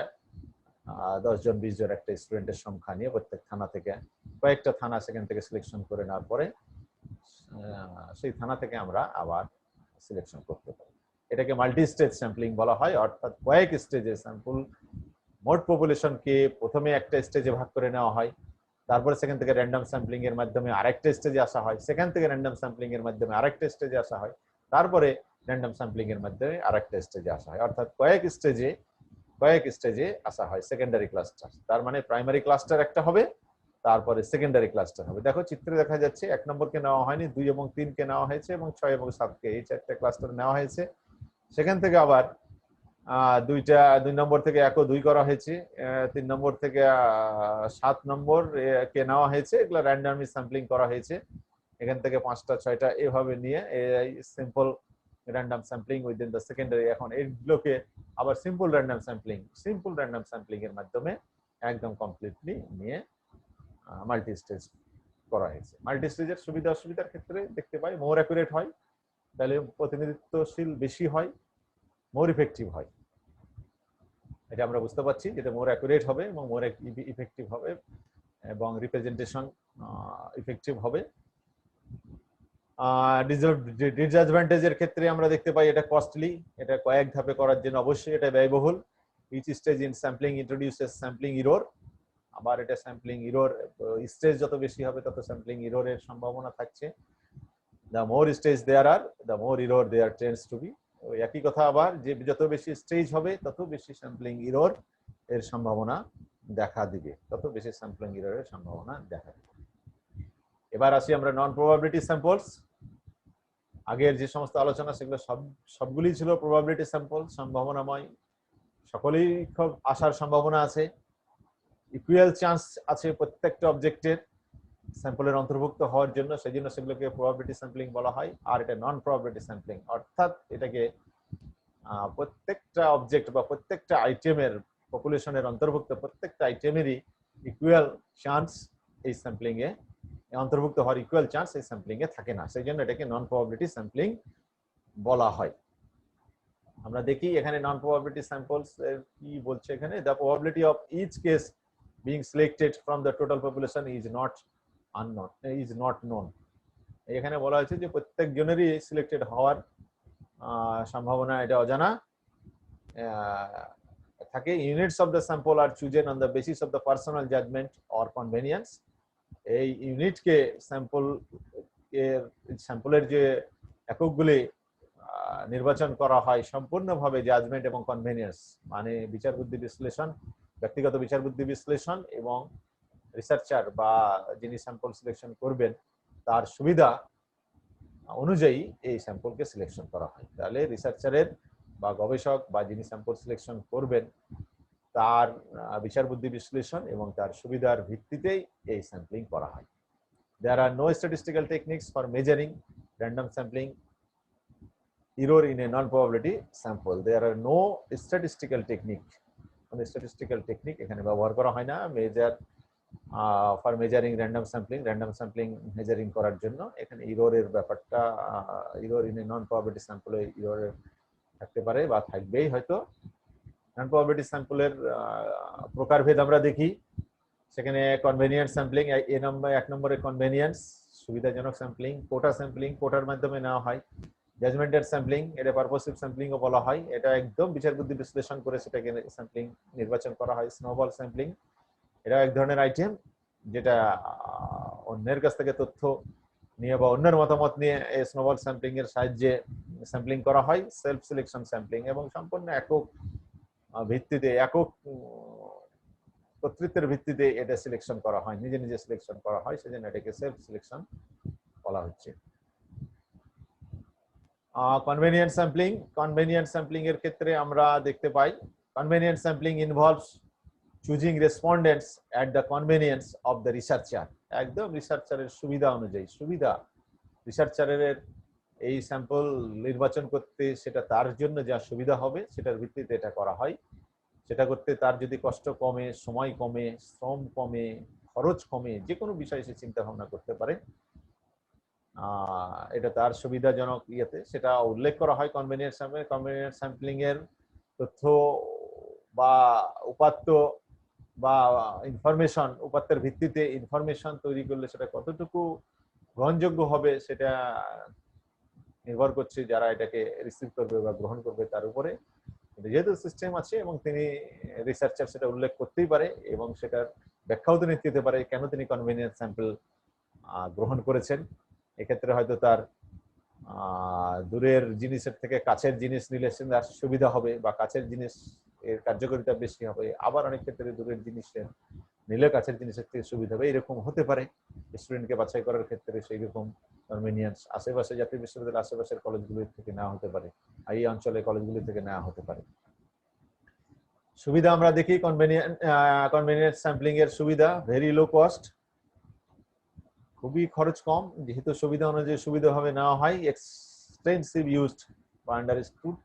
10 জন 20 জন একটা স্টুডেন্টের সংখ্যা নিয়ে প্রত্যেক থানা থেকে কয়েকটা থানা সেখান থেকে সিলেকশন করে নেওয়ার পরে সেই থানা থেকে আমরা আবার সিলেকশন করতে পারি। এটাকে মাল্টি স্টেজ স্যাম্পলিং বলা হয়, অর্থাৎ কয়েক স্টেজে স্যাম্পল মোট পপুলেশনকে প্রথমে একটা স্টেজে ভাগ করে নেওয়া হয়, তারপরে সেখান থেকে র্যান্ডম স্যাম্পলিং এর মাধ্যমে আরেকটা স্টেজে আসা হয়, সেখান থেকে র্যান্ডম স্যাম্পলিং এর মাধ্যমে আরেকটা স্টেজে আসা হয়, তারপরে র্যান্ডম স্যাম্পলিং এর মাধ্যমে আরেকটা স্টেজে আসা হয়, অর্থাৎ কয়েক স্টেজে আসা হয় সেকেন্ডারি ক্লাস্টার। তার মানে প্রাইমারি ক্লাস্টার একটা হবে, তারপরে সেকেন্ডারি ক্লাস্টার হবে। দেখো চিত্রে দেখা যাচ্ছে 1 নম্বরকে নেওয়া হয়নি, 2 এবং 3 কে নেওয়া হয়েছে এবং 6 এবং 7 কে, এই 4টে ক্লাস্টার নেওয়া হয়েছে। সেখান থেকে আবার 2 নম্বর থেকে 1 ও 2 করা হয়েছে, 3 নম্বর থেকে 7 নম্বর কে নেওয়া হয়েছে, এগুলো র্যান্ডমলি স্যাম্পলিং করা হয়েছে। এখান থেকে 5টা 6টা এভাবে নিয়ে simple random sampling within the secondary. এখন এইগুলোকে আবার সিম্পল র্যান্ডম স্যাম্পলিং এর মাধ্যমে একদম কমপ্লিটলি নিয়ে মাল্টি স্টেজ করা হয়েছে। মাল্টি স্টেজের সুবিধা অসুবিধার ক্ষেত্রে দেখতে পাই মোর অ্যাকুরেট হয়, তাহলে প্রতিনিধিত্বশীল বেশি হয়, মোর ইফেক্টিভ হয়। এটা আমরা বুঝতে পারছি যেটা মোর অ্যাকুরেট হবে এবং মোর ইফেক্টিভ হবে এবং রিপ্রেজেন্টেশন ইফেক্টিভ হবে। ডিসঅ্যাডভান্টেজের ক্ষেত্রে আমরা দেখতে পাই এটা কস্টলি, এটা কয়েক ধাপে করার জন্য অবশ্যই এটা ব্যয়বহুল। Each stage in sampling introduces sampling error. আবার এটা স্যাম্পলিং ইরর, স্টেজ যত বেশি হবে তত স্যাম্পলিং ইররের সম্ভাবনা থাকছে। The more stage there are, the more error there tends to be. একই কথা আবার, যে যত বেশি স্টেজ হবে তত বেশি স্যাম্পলিং ইরর এর সম্ভাবনা দেখা দিবে, তত বেশি স্যাম্পলিং ইররের সম্ভাবনা দেখা দিবে। এবার আসি আমরা নন প্রবাবিলিটি স্যাম্পলস। আগের যে সমস্ত আলোচনা সেগুলো সবগুলি ছিল প্রবাবিলিটি স্যাম্পল, সম্ভাবনাময়, সকলেই খুব আসার সম্ভাবনা আছে, ইকুয়াল চান্স আছে প্রত্যেকটা অবজেক্টের স্যাম্পলের অন্তর্ভুক্ত হওয়ার জন্য, সেই জন্য সেগুলোকে প্রবাবিলিটি স্যাম্পলিং বলা হয়। আর এটা নন প্রবাবিলিটি স্যাম্পলিং, অর্থাৎ এটাকে প্রত্যেকটা অবজেক্ট বা প্রত্যেকটা আইটেমের পপুলেশনের অন্তর্ভুক্ত প্রত্যেকটা আইটেমেরই ইকুয়াল চান্স এই স্যাম্পলিং এ অন্তর্ভুক্ত হওয়ার ইকুয়াল চান্স এই স্যাম্পলিং এ থাকে না, সেই জন্য এটাকে নন প্রবাবিলিটি স্যাম্পলিং বলা হয়। আমরা দেখি এখানে নন প্রবাবিলিটি স্যাম্পলস কি বলছে এখানে, the probability of each case being selected from the total population is not known। এখানে বলা হয়েছে যে প্রত্যেক জনেরই সিলেক্টেড হওয়ার সম্ভাবনা এটা অজানা থাকে। Units of the sample are chosen on the basis of the personal judgement or convenience. এই ইউনিটকে স্যাম্পলের যে এককগুলি নির্বাচন করা হয় সম্পূর্ণভাবে জাজমেন্ট এবং কনভেনিয়েন্স, মানে বিচার বুদ্ধি বিশ্লেষণ, ব্যক্তিগত বিচার বুদ্ধি বিশ্লেষণ এবং রিসার্চার বা যিনি স্যাম্পল সিলেকশন করবেন তার সুবিধা অনুযায়ী এই স্যাম্পলকে সিলেকশন করা হয়। তাহলে রিসার্চারের বা গবেষক বা যিনি স্যাম্পল সিলেকশন করবেন তার বিচার বুদ্ধি বিশ্লেষণ এবং তার সুবিধার ভিত্তিতেই এই স্যাম্পলিং করা হয়। There are no statistical techniques for measuring random sampling error in a non-probability sample. There are no statistical technique, মানে statistical technique এখানে ব্যবহার করা হয় না measure for measuring random sampling measuring করার জন্য। এখানে ইররের ব্যাপারটা, error in a non probability স্যাম্পলে ইরর থাকতে পারে বা থাকবেই হয়তো। নন প্রবাবিলিটি স্যাম্পলের প্রকারভেদ আমরা দেখি, সেখানে কনভেনিয়েন্ট স্যাম্পলিং, এক নম্বরে কনভেনিয়েন্স সুবিধাজনক স্যাম্পলিং, কোটা স্যাম্পলিং কোটার মাধ্যমে নেওয়া হয়, জাজমেন্টেড স্যাম্পলিং এটা পারপোসিভ স্যাম্পলিংও বলা হয়, এটা একদম বিচার বুদ্ধি বিশ্লেষণ করে সেটাকে স্যাম্পলিং নির্বাচন করা হয়। স্নোবল স্যাম্পলিং এটা এক ধরনের আইটেম যেটা অন্যের কাছ থেকে তথ্য নিয়ে বা অন্যের মতামত নিয়ে এই স্নোবল স্যাম্পলিং এর সাহায্যে স্যাম্পলিং করা হয়। সেলফ সিলেকশন স্যাম্পলিং এবং সম্পূর্ণ একক ভিত্তিতে একক কর্তৃত্বের ভিত্তিতে এটা সিলেকশন করা হয়, নিজে নিজে সিলেকশন করা হয়, সেজন্য এটাকে সেলফ সিলেকশন বলা হচ্ছে। কনভেনিয়েন্ট স্যাম্পলিং এর ক্ষেত্রে আমরা দেখতে পাই convenient sampling involves choosing respondents at the convenience of the researcher. একদম রিসার্চারের সুবিধা অনুযায়ী, রিসার্চারের এই স্যাম্পল নির্বাচন করতে সেটা তার জন্য যা সুবিধা হবে সেটার ভিত্তিতে এটা করা হয়। সেটা করতে তার যদি কষ্ট কমে, সময় কমে, শ্রম কমে, খরচ কমে, যে কোনো বিষয়ে সে চিন্তা ভাবনা করতে পারে, এটা তার সুবিধাজনক ইয়েতে সেটা উল্লেখ করা হয় কনভেনিয়েন্ট স্যাম্পলিং এর তথ্য বা উপাত্ত বা ইনফরমেশন, উপাত্তের ভিত্তিতে ইনফরমেশন তৈরি করলে সেটা কতটুকু গ্রহণযোগ্য হবে সেটা নির্ভর করছে যারা এটাকে রিসিভ করবে বা গ্রহণ করবে তার উপরে। যেহেতু সিস্টেম আছে এবং তিনি রিসার্চার সেটা উল্লেখ করতেই পারে এবং সেটার ব্যাখ্যাও তিনি দিতে পারে কেন তিনি কনভেনিয়েন্ট স্যাম্পল গ্রহণ করেছেন। এক্ষেত্রে হয়তো তার দূরের জিনিসের থেকে কাছের জিনিস নিলে তার সুবিধা হবে বা কাছের জিনিস এর কার্যকারিতা বেশি হবে, আবার অনেক ক্ষেত্রে দূরের জিনিসের নিলে কাছের জিনিসের থেকে সুবিধা হবে, এরকম হতে পারে। স্টুডেন্টকে বাছাই করার ক্ষেত্রে সেই রকম কনভেনিয়েন্স আশেপাশে জাতীয় বিশ্ববিদ্যালয়ের আশেপাশের কলেজগুলি থেকে নেওয়া হতে পারে, এই অঞ্চলের কলেজগুলি থেকে নেওয়া হতে পারে। সুবিধা আমরা দেখি কনভেনিয়েন্ট স্যাম্পলিং এর সুবিধা ভেরি লো কস্ট, খুবই খরচ কম, যেহেতু সুবিধা অনুযায়ী সুবিধাভাবে নেওয়া হয়। এক্সটেন্সিভ ইউজড বা আন্ডারস্টুড,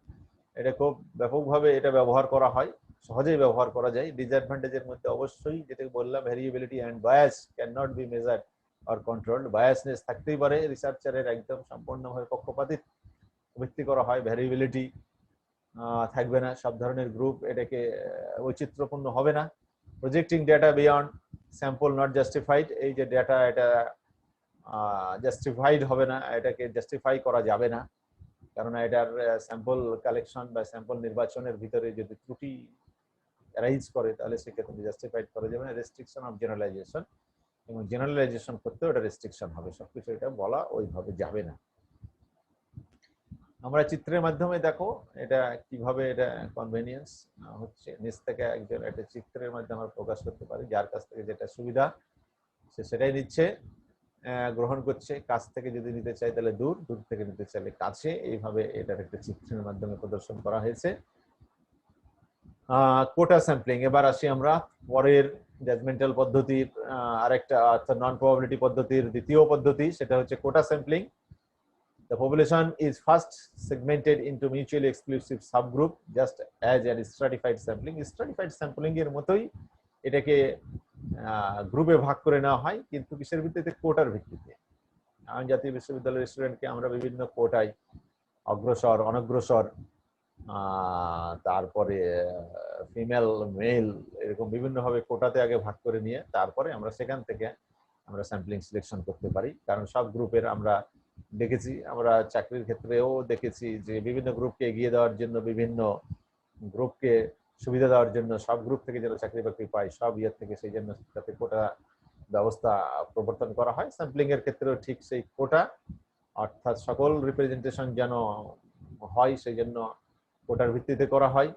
এটা খুব ব্যাপকভাবে এটা ব্যবহার করা হয়, সহজেই ব্যবহার করা যায়। ডিসঅ্যাডভান্টেজের মধ্যে অবশ্যই যেটা বললাম variability and bias can not be measured or controlled. Biasness থাকতেই পারে, রিসার্চারের একদম সম্পূর্ণভাবে পক্ষপাতিত্ব ভিত্তি করা হয়, ভেরিয়েবিলিটি থাকবে না, সব ধরনের গ্রুপ এটাকে বৈচিত্র্যপূর্ণ হবে না। Projecting data beyond sample not justified, এই যে ডেটা এটা জাস্টিফাইড হবে না, এটাকে জাস্টিফাই করা যাবে না, কারণ এটার স্যাম্পল কালেকশন বা স্যাম্পল নির্বাচনের ভিতরে যদি ত্রুটি অ্যারাইজ করে তাহলে সেক্ষেত্রে জাস্টিফাইড করা যাবে না। রেস্ট্রিকশন অফ জেনারেলাইজেশন, এবং জেনারেলাইজেশন করতেও এটা রেস্ট্রিকশন হবে, সবকিছু এটা বলা ওইভাবে যাবে না। আমরা চিত্রের মাধ্যমে দেখো এটা কিভাবে এটা কনভেনিয়েন্স হচ্ছে, নিচ থেকে একজন একটা চিত্রের মাধ্যমে আমরা প্রকাশ করতে পারি, যার কাছ থেকে যেটা সুবিধা সে সেটাই নিচ্ছে, গ্রহণ করছে। কাছ থেকে যদি নিতে চাই তাহলে দূর, দূর থেকে নিতে চাইলে কাছে, এইভাবে এটার একটা চিত্রের মাধ্যমে প্রদর্শন করা হয়েছে। কোটা স্যাম্পলিং, এবার আসি আমরা পরের জাজমেন্টাল পদ্ধতির আরেকটা, অর্থাৎ নন প্রবাবিলিটি পদ্ধতির দ্বিতীয় পদ্ধতি, সেটা হচ্ছে কোটা sampling. The population is first segmented into mutually exclusive subgroup just as a stratified sampling. Stratified sampling এর মতোই এটাকে গ্রুপে ভাগ করে নেওয়া হয়, কিন্তু কিসের ভিত্তিতে? কোটার ভিত্তিতে। জাতীয় বিশ্ববিদ্যালয়ের স্টুডেন্টকে আমরা বিভিন্ন কোটায় অগ্রসর, অনগ্রসর, তারপরে ফিমেল, মেল, এরকম বিভিন্নভাবে কোটাতে আগে ভাগ করে নিয়ে তারপরে আমরা সেখান থেকে আমরা স্যাম্পলিং সিলেকশন করতে পারি। কারণ সব গ্রুপের আমরা দেখেছি, আমরা চাকরির ক্ষেত্রেও দেখেছি যে বিভিন্ন গ্রুপকে এগিয়ে দেওয়ার জন্য, বিভিন্ন গ্রুপকে সুবিধা দেওয়ার জন্য, সব গ্রুপ থেকে যেন চাকরি বাকরি পায়, সব ইয়ের থেকে, সেই জন্য যাতে কোটা ব্যবস্থা প্রবর্তন করা হয়। স্যাম্পলিং এর ক্ষেত্রেও ঠিক সেই কোটা, অর্থাৎ সকল রিপ্রেজেন্টেশন যেন হয়, সেই জন্য কোটার ভিত্তিতে করা হয়।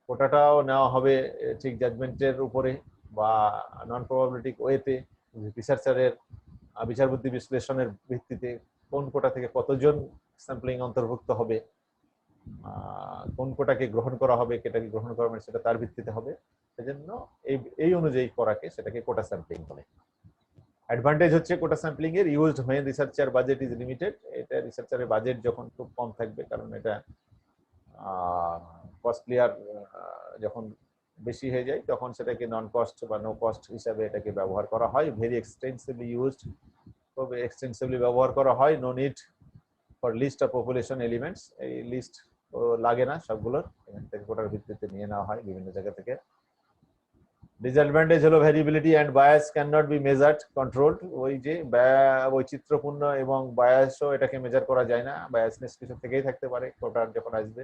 কোটাটাও নেওয়া হবে ঠিক জাজমেন্টের উপরে বা নন প্রবাবিলিটিক ওয়েতে, রিসার্চারের বিচার বুদ্ধি বিশ্লেষণের ভিত্তিতে কোন কোটা থেকে কতজন স্যাম্পলিং অন্তর্ভুক্ত হবে, কোন কোটাকে গ্রহণ করা হবে, কেটাকে গ্রহণ করা হবে সেটা তার ভিত্তিতে হবে। সেজন্য এই অনুযায়ী করাকে সেটাকে কোটা স্যাম্পলিং বলে। অ্যাডভান্টেজ হচ্ছে কোটা স্যাম্পলিং এর, used when researcher budget is limited. এটা রিসার্চারের বাজেট যখন খুব কম থাকবে, কারণ এটা কস্টলিয়ার যখন বেশি হয়ে যায় তখন সেটাকে নন কস্ট বা নো কস্ট হিসাবে এটাকে ব্যবহার করা হয়। ভেরি এক্সটেন্সিভলি ইউজড, খুব এক্সটেন্সিভলি ব্যবহার করা হয়। No need for list of population elements, এই লিস্ট লাগে না সবগুলোর, এখান থেকে কোটার ভিত্তিতে নিয়ে নেওয়া হয় বিভিন্ন জায়গা থেকে। ডিসঅ্যাডভান্টেজ হলো variability and bias can not be measured controlled, ওই যে বৈচিত্র্যপূর্ণ এবং বায়াসও এটাকে মেজার করা যায় না, বায়াসনেস কিছু থেকেই থাকতে পারে কোটার যখন আসবে।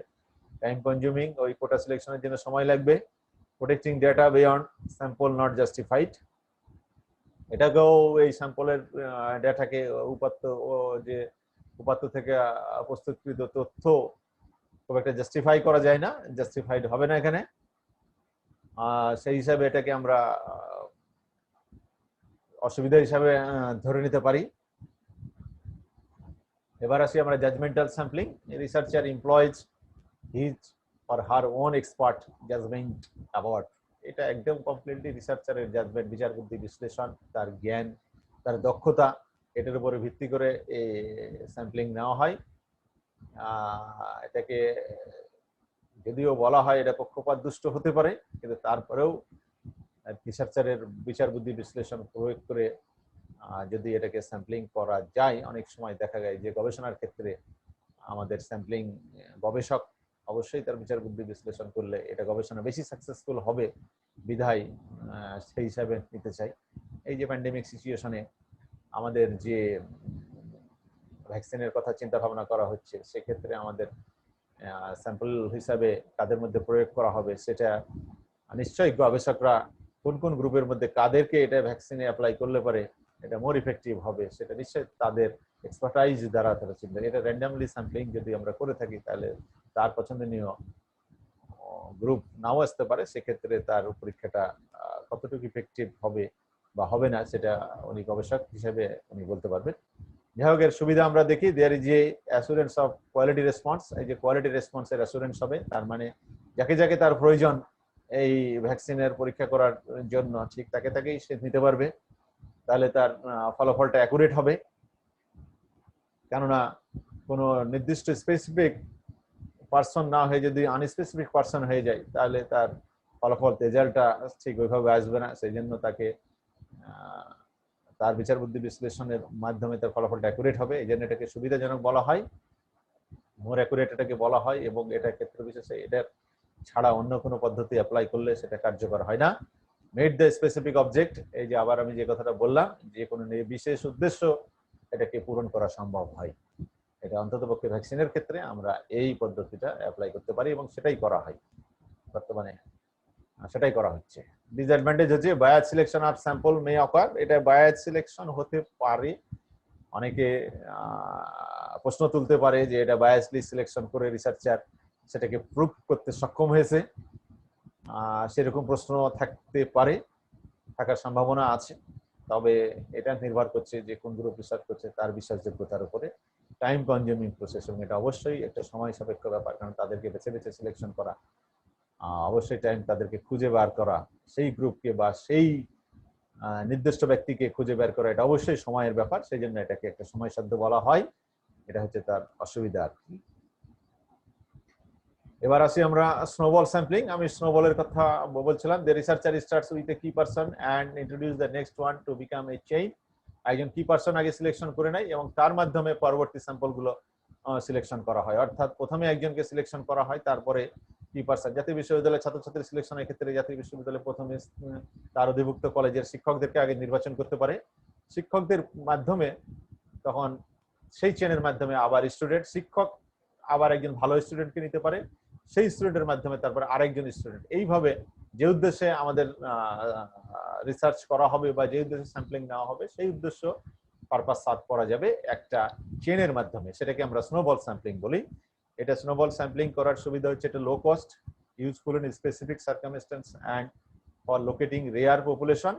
টাইম কনজিউমিং, ওই কোটা সিলেকশনের জন্য সময় লাগবে। Protecting data beyond sample not justified, এটাকেও এই স্যাম্পলের ডেটাকে উপাত্ত ও যে উপাত্ত থেকে প্রস্তুতকৃত তথ্য খুব একটা জাস্টিফাই করা যায় না, জাস্টিফাইড হবে না এখানে। সেই হিসাবে এটাকে আমরা অসুবিধা হিসাবে ধরে নিতে পারি। এবার আসি আমরা judgemental sampling. Researcher employs his or her own expert judgement about, এটা একদম কমপ্লিটলি রিসার্চারের জাজমেন্ট, বিচার বুদ্ধি, বিশ্লেষণ, তার জ্ঞান, তার দক্ষতা, এটার উপরে ভিত্তি করে এই স্যাম্পলিং নেওয়া হয়। এটাকে যদিও বলা হয় এটা পক্ষপাতদুষ্ট হতে পারে, কিন্তু তারপরেও রিসার্চারের বিচার বুদ্ধি বিশ্লেষণ প্রয়োগ করে যদি এটাকে স্যাম্পলিং করা যায়, অনেক সময় দেখা যায় যে গবেষণার ক্ষেত্রে আমাদের স্যাম্পলিং গবেষক অবশ্যই তার বিচার বুদ্ধি বিশ্লেষণ করলে এটা গবেষণা বেশি সাকসেসফুল হবে, বিধায় সেই হিসাবে নিতে চাই। এই যে প্যান্ডেমিক সিচুয়েশনে আমাদের যে ভ্যাকসিনের কথা চিন্তা ভাবনা করা হচ্ছে, সেক্ষেত্রে আমাদের স্যাম্পল হিসাবে কাদের মধ্যে প্রয়োগ করা হবে সেটা নিশ্চয়ই গবেষকরা কোন কোন গ্রুপের মধ্যে কাদেরকে এটা ভ্যাকসিনে অ্যাপ্লাই করলে পারে এটা মোর ইফেক্টিভ হবে, সেটা নিশ্চয়ই তাদের এক্সপার্টাইজ দ্বারা তারা চিন্তা। এটা র্যান্ডামলি স্যাম্পলিং যদি আমরা করে থাকি তাহলে তার পছন্দনীয় গ্রুপ নাও আসতে পারে, সেক্ষেত্রে তার পরীক্ষাটা কতটুকু ইফেক্টিভ হবে বা হবে না সেটা উনি গবেষক হিসেবে উনি বলতে পারবেন। যাই হোক, এর সুবিধা আমরা দেখি, there is a assurance of quality response. এই যে কোয়ালিটি রেসপন্সের অ্যাসুরেন্স হবে, তার মানে যাকে যাকে তার প্রয়োজন এই ভ্যাকসিনের পরীক্ষা করার জন্য ঠিক তাকে তাকেই সে নিতে পারবে, তাহলে তার ফলাফলটা অ্যাকুরেট হবে। কেননা কোনো নির্দিষ্ট স্পেসিফিক পার্সন না হয়ে যদি আনস্পেসিফিক পার্সন হয়ে যায়, তাহলে তার ফলাফল রেজাল্টটা ঠিক ওইভাবে আসবে না। সেই জন্য তাকে তার বিচার বুদ্ধি বিশ্লেষণের মাধ্যমে তার ফলাফলটা অ্যাকুরেট হবে। এই জন্য এটাকে সুবিধাজনক বলা হয়, মোর অ্যাকুরেট এটাকে বলা হয়, এবং এটা ক্ষেত্র বিশেষে এটা ছাড়া অন্য কোনো পদ্ধতি অ্যাপ্লাই করলে সেটা কার্যকর হয় না। মেড দ্য স্পেসিফিক অবজেক্ট, এই যে আবার আমি যে কথাটা বললাম, যে কোনো বিশেষ উদ্দেশ্য এটাকে পূরণ করা সম্ভব হয়। এটা অন্ততপক্ষে ভ্যাকসিনের ক্ষেত্রে আমরা এই পদ্ধতিটা অ্যাপ্লাই করতে পারি এবং সেটাই করা হয় বর্তমানে, সেটাই করা হচ্ছে। ডিসঅ্যাডভান্টেজ হচ্ছে বায়াস সিলেকশন অফ স্যাম্পল মে অকার, এটা বায়াস সিলেকশন হতে পারে। অনেকে প্রশ্ন তুলতে পারে যে এটা বায়াসলি সিলেকশন করে রিসার্চার সেটাকে প্রুভ করতে সক্ষম হয়েছে, সেরকম প্রশ্ন থাকতে পারে, থাকার সম্ভাবনা আছে। তবে এটা নির্ভর করছে যে কোন গ্রুপ রিসার্চ করছে তার বিশ্বাসযোগ্যতার উপরে। টাইম কনজিউমিং প্রসেস, এবং এটা অবশ্যই একটা সময় সাপেক্ষ ব্যাপার, কারণ তাদেরকে বেছে বেছে সিলেকশন করা অবশ্যই টাইম, তাদেরকে খুঁজে বার করা সেই গ্রুপকে বা সেই নির্দিষ্ট ব্যক্তিকে খুঁজে বের করা, এটা অবশ্যই সময়ের ব্যাপার। সেই জন্য এটাকে একটা সময়সাধ্য বলা হয়, এটা হচ্ছে তার অসুবিধা আর কি। এবার আসি আমরা স্নোবল স্যাম্পলিং। আমি স্নোবলের কথা বলছিলাম, the researcher starts with a key person and introduce the next one to become a chain. একজন কি পারসন আগে সিলেকশন করে নেয় এবং তার মাধ্যমে পরবর্তী স্যাম্পলগুলো সিলেকশন করা হয়। অর্থাৎ প্রথমে একজনকে সিলেকশন করা হয়, তারপরে কি পারসন। জাতীয় বিশ্ববিদ্যালয়ের ছাত্রছাত্রী সিলেকশনের ক্ষেত্রে জাতীয় বিশ্ববিদ্যালয় প্রথমে তার অধিভুক্ত কলেজের শিক্ষকদেরকে আগে নির্বাচন করতে পারে। শিক্ষকদের মাধ্যমে তখন সেই চেনের মাধ্যমে আবার স্টুডেন্ট, শিক্ষক আবার একজন ভালো স্টুডেন্টকে নিতে পারে, সেই স্টুডেন্টের মাধ্যমে তারপরে আরেকজন স্টুডেন্ট। এইভাবে যে উদ্দেশ্যে আমাদের রিসার্চ করা হবে বা যে উদ্দেশ্যে স্যাম্পলিং নেওয়া হবে, সেই উদ্দেশ্য পারপাস সার্ভ করা যাবে একটা চেনের মাধ্যমে, সেটাকে আমরা স্নোবল স্যাম্পলিং বলি। এটা স্নোবল স্যাম্পলিং করার সুবিধা হচ্ছে এটা low cost, useful in specific circumstance and for locating rare population.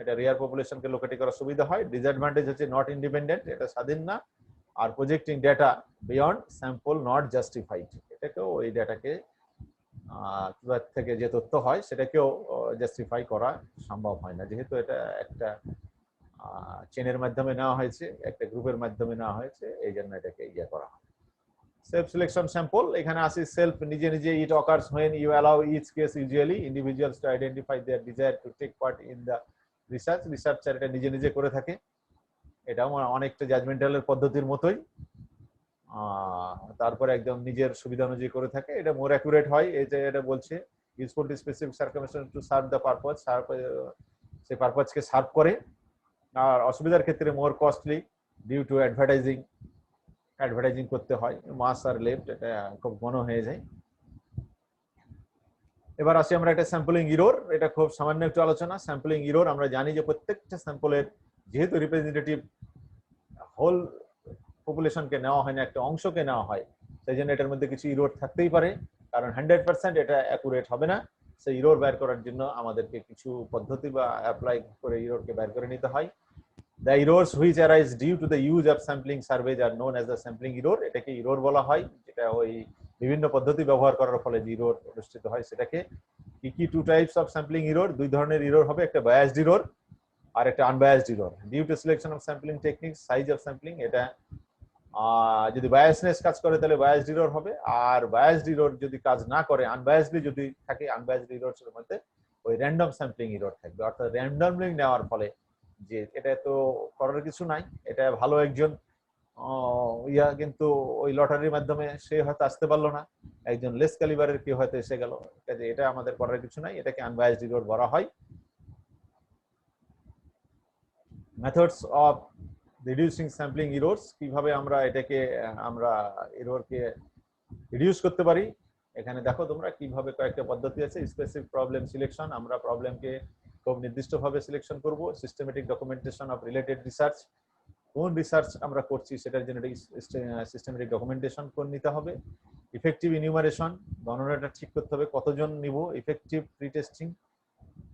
এটা রেয়ার পপুলেশনকে লোকেট করার সুবিধা হয়। ডিসঅ্যাডভান্টেজ হচ্ছে নট ইন্ডিপেন্ডেন্ট, এটা স্বাধীন না, আর projecting data beyond sample not justified, এটাকেও ওই ডেটাকে থেকে যে তথ্য হয় সেটাকেও জাস্টিফাই করা সম্ভব হয় না, যেহেতু এটা একটা চেনের মাধ্যমে নেওয়া হয়েছে, একটা গ্রুপের মাধ্যমে নেওয়া হয়েছে, এই জন্য এটাকে ইয়ে করা হয়। সেলফ সিলেকশন স্যাম্পল, এখানে আসি সেলফ, নিজে নিজে। ইট occurs when you allow each case usually individuals to identify their desire to take part in the research. Researcher এটা নিজে নিজে করে থাকে, এটাও অনেকটা জাজমেন্টালের পদ্ধতির মতোই। তারপরে একদম নিজের সুবিধা অনুযায়ী করে থাকে, এটা মোর অ্যাকুরেট হয়। এই যে এটা বলছে useful to specific circumstance to serve the purpose, সেই পারপাসকে সার্ভ করে। আর অসুবিধার ক্ষেত্রে মোর কস্টলি ডিউ টু অ্যাডভার্টাইজিং করতে হয়, মাস আর লেফট, এটা খুব ঘন হয়ে যায়। এবার আসি আমরা একটা স্যাম্পলিং ইরোর, এটা খুব সামান্য একটু আলোচনা। স্যাম্পলিং ইরোর, আমরা জানি যে প্রত্যেকটা স্যাম্পলের যেহেতু রিপ্রেজেন্টেটিভ হোল পপুলেশনকে নেওয়া হয় না, একটা অংশকে নেওয়া হয়, সেই জন্য এটার মধ্যে কিছু ইরোর থাকতেই পারে, কারণ 100% এটা অ্যাকুরেট হবে না। সেই ইরর বের করার জন্য আমাদেরকে কিছু পদ্ধতি বা অ্যাপ্লাই করে ইররকে বের করে নিতে হয়। The errors which arise due to the use of sampling surveys are known as the sampling error. এটাকে ইরর বলা হয়, যেটা ওই বিভিন্ন পদ্ধতি ব্যবহার করার ফলে যে ইরর অনুষ্ঠিত হয় সেটাকে। কি two types of sampling error, দুই ধরনের ইরর হবে, একটা বায়াসড ইরর আর একটা unbiased error. Due to selection of sampling technique, size of sampling, এটা যদি বায়াসনেস কাজ করে তাহলে বায়াসড ইরর হবে, আর বায়াসড ইরর যদি কাজ না করে, আনবায়াসডলি যদি থাকে, আনবায়াসড ইররের মধ্যে ওই র্যান্ডম স্যাম্পলিং ইরর থাকবে, অর্থাৎ র্যান্ডমলি নেওয়ার ফলে যে এটা তো করার কিছু নাই, এটা ভালো একজন ইয়া কিন্তু ওই লটারির মাধ্যমে সে হয়তো আসতে পারলো না, একজন লেস ক্যালিবারের কেউ হয়তো এসে গেল, এটা আমাদের করার কিছু নাই, এটাকে আনবায়াসড ইরর বলা হয়। মেথডস অফ রিডিউসিং স্যাম্পলিং ইররস, কিভাবে আমরা এটাকে আমরা এররকে রিডিউস করতে পারি। এখানে দেখো তোমরা কিভাবে কয়েকটা পদ্ধতি আছে। স্পেসিফিক প্রবলেম সিলেকশন, আমরা প্রবলেমকে খুব নির্দিষ্টভাবে সিলেকশন করব। Systematic documentation of related research, কোন রিসার্চ আমরা করছি সেটার জন্য সিস্টেমেটিক ডকুমেন্টেশন করে নিতে হবে। ইফেক্টিভ ইনিউমারেশন, গণনাটা ঠিক করতে হবে কতজন নিব। ইফেক্টিভ প্রি টেস্টিং,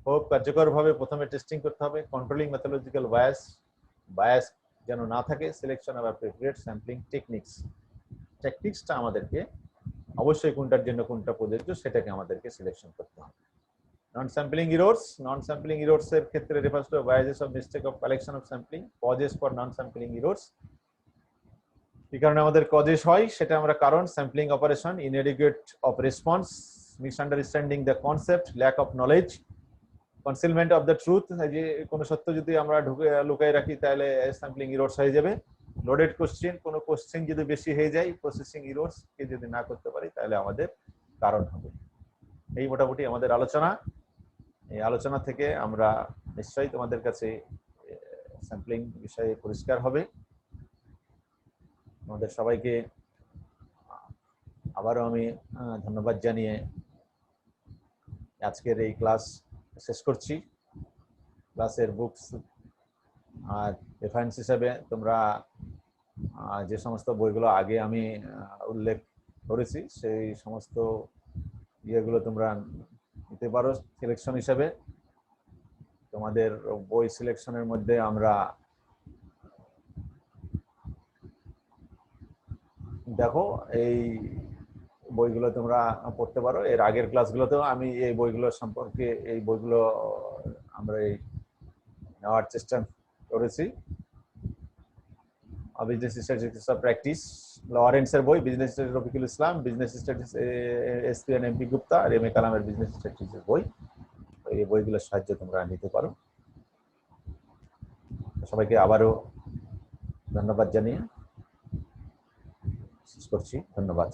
খুব কার্যকরভাবে প্রথমে টেস্টিং করতে হবে। কন্ট্রোলিং মেথোলজিক্যাল বায়াস, বায়াস যেন না থাকে। Selection of appropriate sampling techniques, টেকনিক্সটা আমাদেরকে অবশ্যই কোনটার জন্য কোনটা প্রযোজ্য সেটাকে আমাদেরকে সিলেকশন করতে হবে। নন স্যাম্পলিং ইররস, নন স্যাম্পলিং ইররস এর ক্ষেত্রে refers to biases of mistake of collection of sampling. Causes for non sampling errors, কি কারণে আমাদের কজেস হয় সেটা আমরা কারণ: sampling operation, inadequate of response, misunderstanding the concept, lack of knowledge, concealment of the truth, যে কোনো সত্য যদি আমরা লুকাই রাখি তাহলে স্যাম্পলিং ইররস হয়ে যাবে। লোডেড কোশ্চেন, কোনো কোশ্চেন যদি বেশি হয়ে যায়, প্রসেসিং ইররস কে যদি না করতে পারি তাহলে আমাদের কারণ হবে। এই মোটামুটি আমাদের আলোচনা। এই আলোচনা থেকে আমরা নিশ্চয়ই তোমাদের কাছে স্যাম্পলিং বিষয়ে পরিষ্কার হবে। আমাদের সবাইকে আবারও আমি ধন্যবাদ জানিয়ে আজকের এই ক্লাস শেষ করছি। ক্লাসের বুকস আর রেফারেন্স হিসাবে তোমরা যে সমস্ত বইগুলো আগে আমি উল্লেখ করেছি সেই সমস্ত ইয়েগুলো তোমরা নিতে পারো সিলেকশন হিসাবে। তোমাদের বই সিলেকশনের মধ্যে আমরা দেখো এই বইগুলো তোমরা পড়তে পারো। এর আগের ক্লাসগুলোতেও আমি এই বইগুলো সম্পর্কে, এই বইগুলো আমরা এই নেওয়ার চেষ্টা করেছি। বিজনেস স্ট্যাটিস্টিক্স অফ প্র্যাকটিস, লরেন্সের বই, business statistics Rafiqul Islam, business statistics SPN MP Gupta আর এম এ কালামের বিজনেস স্ট্যাটিস্টিক্সের বই। এই বইগুলোর সাহায্য তোমরা নিতে পারো। সবাইকে আবারও ধন্যবাদ জানিয়ে শেষ করছি। ধন্যবাদ।